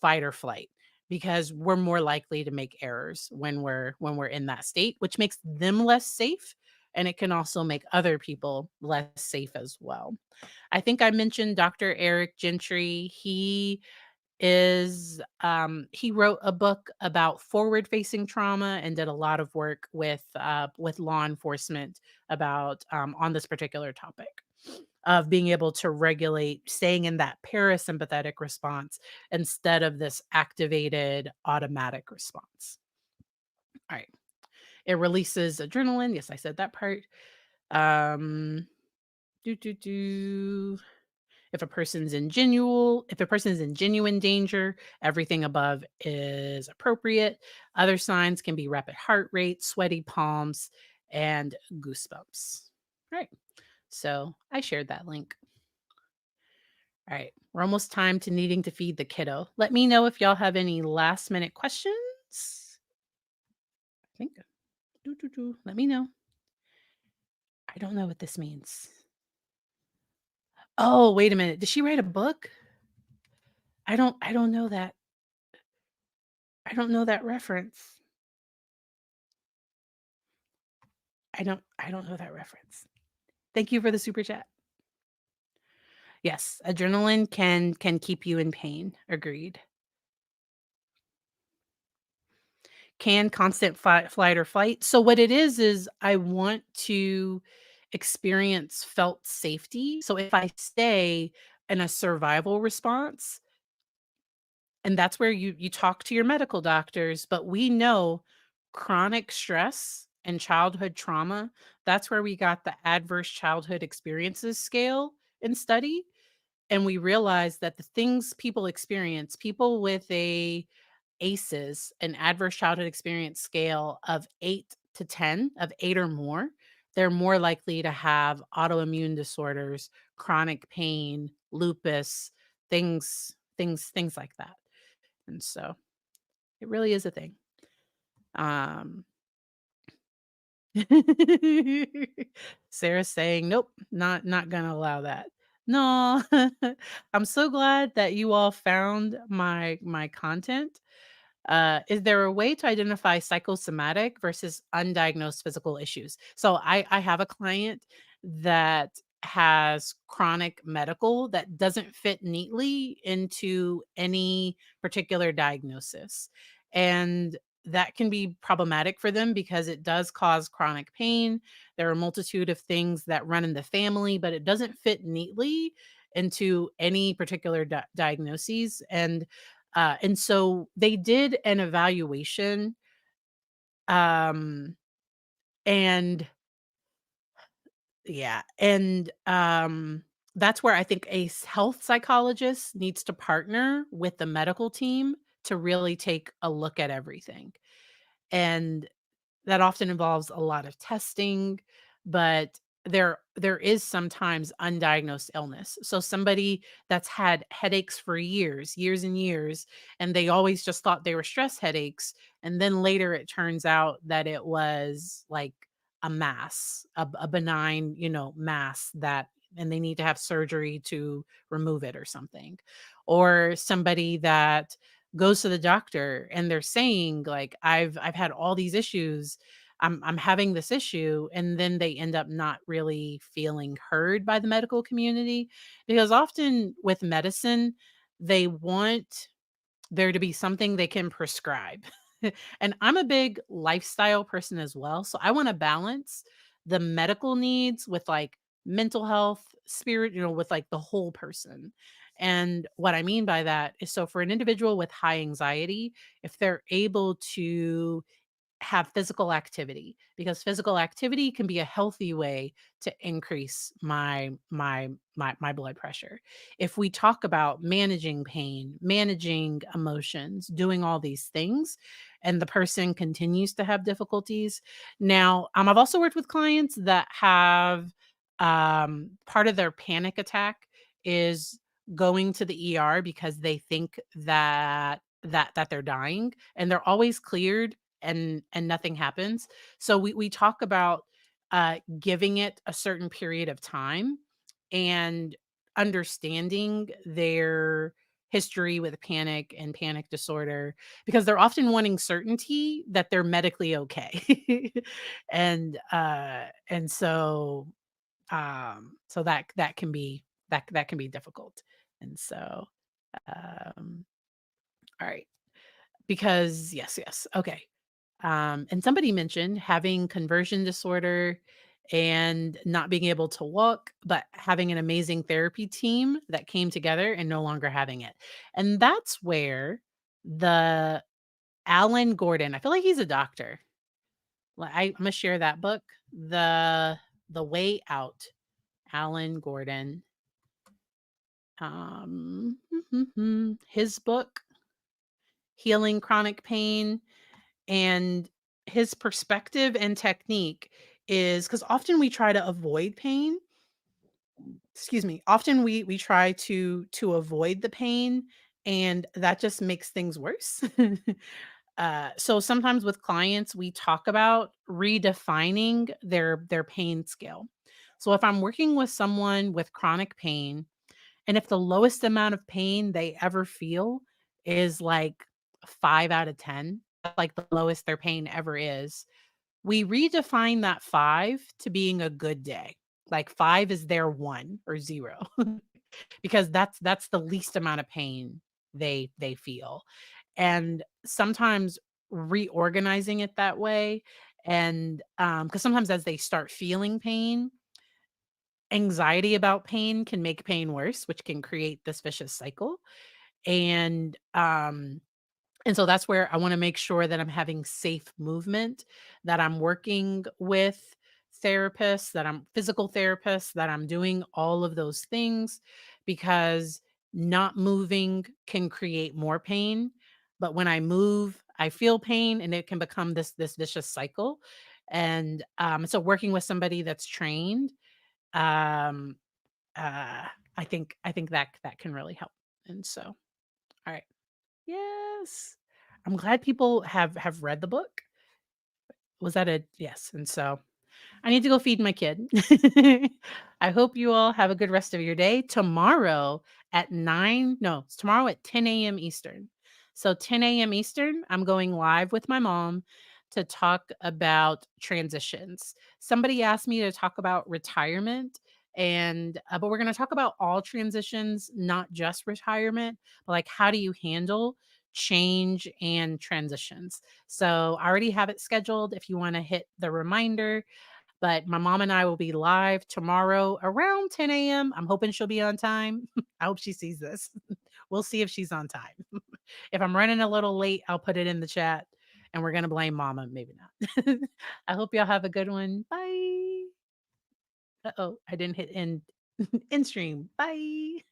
fight or flight, because we're more likely to make errors when we're in that state, which makes them less safe, and it can also make other people less safe as well. I think I mentioned Dr. Eric Gentry. He wrote a book about forward facing trauma and did a lot of work with law enforcement about, on this particular topic of being able to regulate, staying in that parasympathetic response instead of this activated automatic response. All right. It releases adrenaline. Yes, I said that part. Um, do do do. If a person is in genuine danger, everything above is appropriate. Other signs can be rapid heart rate, sweaty palms, and goosebumps. All right. So I shared that link. All right. We're almost time to needing to feed the kiddo. Let me know if y'all have any last minute questions. I think. Let me know. I don't know what this means. Oh, wait a minute. Did she write a book? I don't know that. I don't know that reference. I don't know that reference. Thank you for the super chat. Yes, adrenaline can keep you in pain. Agreed. Can constant flight or fight. So what it is I want to experience felt safety. So if I stay in a survival response, and that's where you talk to your medical doctors, but we know chronic stress and childhood trauma, that's where we got the adverse childhood experiences scale in study. And we realized that the things people experience, people with a ACEs, an adverse childhood experience scale of 8 to 10, of 8 or more, they're more likely to have autoimmune disorders, chronic pain, lupus, things like that. And so it really is a thing. Um Sarah's saying, "Nope, not gonna allow that." No, I'm so glad that you all found my content. Is there a way to identify psychosomatic versus undiagnosed physical issues? So I have a client that has chronic medical that doesn't fit neatly into any particular diagnosis. And that can be problematic for them because it does cause chronic pain. There are a multitude of things that run in the family, but it doesn't fit neatly into any particular diagnoses. And so they did an evaluation, um, and yeah, that's where I think a health psychologist needs to partner with the medical team to really take a look at everything. And that often involves a lot of testing, but there is sometimes undiagnosed illness. So somebody that's had headaches for years and years, and they always just thought they were stress headaches, and then later it turns out that it was like a mass, a benign, mass and they need to have surgery to remove it or something. Or somebody that goes to the doctor and they're saying like I've had all these issues. I'm having this issue, and then they end up not really feeling heard by the medical community, because often with medicine they want there to be something they can prescribe. And I'm a big lifestyle person as well. So I want to balance the medical needs with like mental health, spirit, with like the whole person. And what I mean by that is, so for an individual with high anxiety, if they're able to have physical activity, because physical activity can be a healthy way to increase my blood pressure. If we talk about managing pain, managing emotions, doing all these things, and the person continues to have difficulties. Now, I've also worked with clients that have part of their panic attack is going to the ER because they think that they're dying, and they're always cleared, and nothing happens. So we talk about giving it a certain period of time and understanding their history with panic and panic disorder, because they're often wanting certainty that they're medically okay. And so that can be that can be difficult. And so all right, because yes, okay. And somebody mentioned having conversion disorder and not being able to walk, but having an amazing therapy team that came together and no longer having it. And that's where the Alan Gordon, I feel like he's a doctor. I'm gonna share that book, the Way Out, Alan Gordon. Um, his book, Healing Chronic Pain, and his perspective and technique is, because often we try to avoid pain. Excuse me. Often we try to avoid the pain, and that just makes things worse. So sometimes with clients, we talk about redefining their pain scale. So if I'm working with someone with chronic pain, and if the lowest amount of pain they ever feel is like 5 out of 10, like the lowest their pain ever is, we redefine that 5 to being a good day. Like 5 is their 1 or 0, because that's the least amount of pain they feel. And sometimes reorganizing it that way, and because sometimes as they start feeling pain, anxiety about pain can make pain worse, which can create this vicious cycle. And and so that's where I want to make sure that I'm having safe movement, that I'm working with therapists, that I'm physical therapists, that I'm doing all of those things, because not moving can create more pain. But when I move, I feel pain, and it can become this vicious cycle. And so working with somebody that's trained, um, I think that can really help. And so, all right. Yes. I'm glad people have read the book. Was that a yes? And so I need to go feed my kid. I hope you all have a good rest of your day. Tomorrow at 9, no, it's tomorrow at 10 a.m. Eastern. So 10 a.m. Eastern, I'm going live with my mom to talk about transitions. Somebody asked me to talk about retirement, and but we're going to talk about all transitions, not just retirement, but like how do you handle change and transitions. So I already have it scheduled if you want to hit the reminder, but my mom and I will be live tomorrow around 10 a.m. I'm hoping she'll be on time. I hope she sees this. We'll see if she's on time. If I'm running a little late, I'll put it in the chat, and we're going to blame mama. Maybe not. I hope y'all have a good one. Bye. Uh oh, I didn't hit end, end stream. Bye.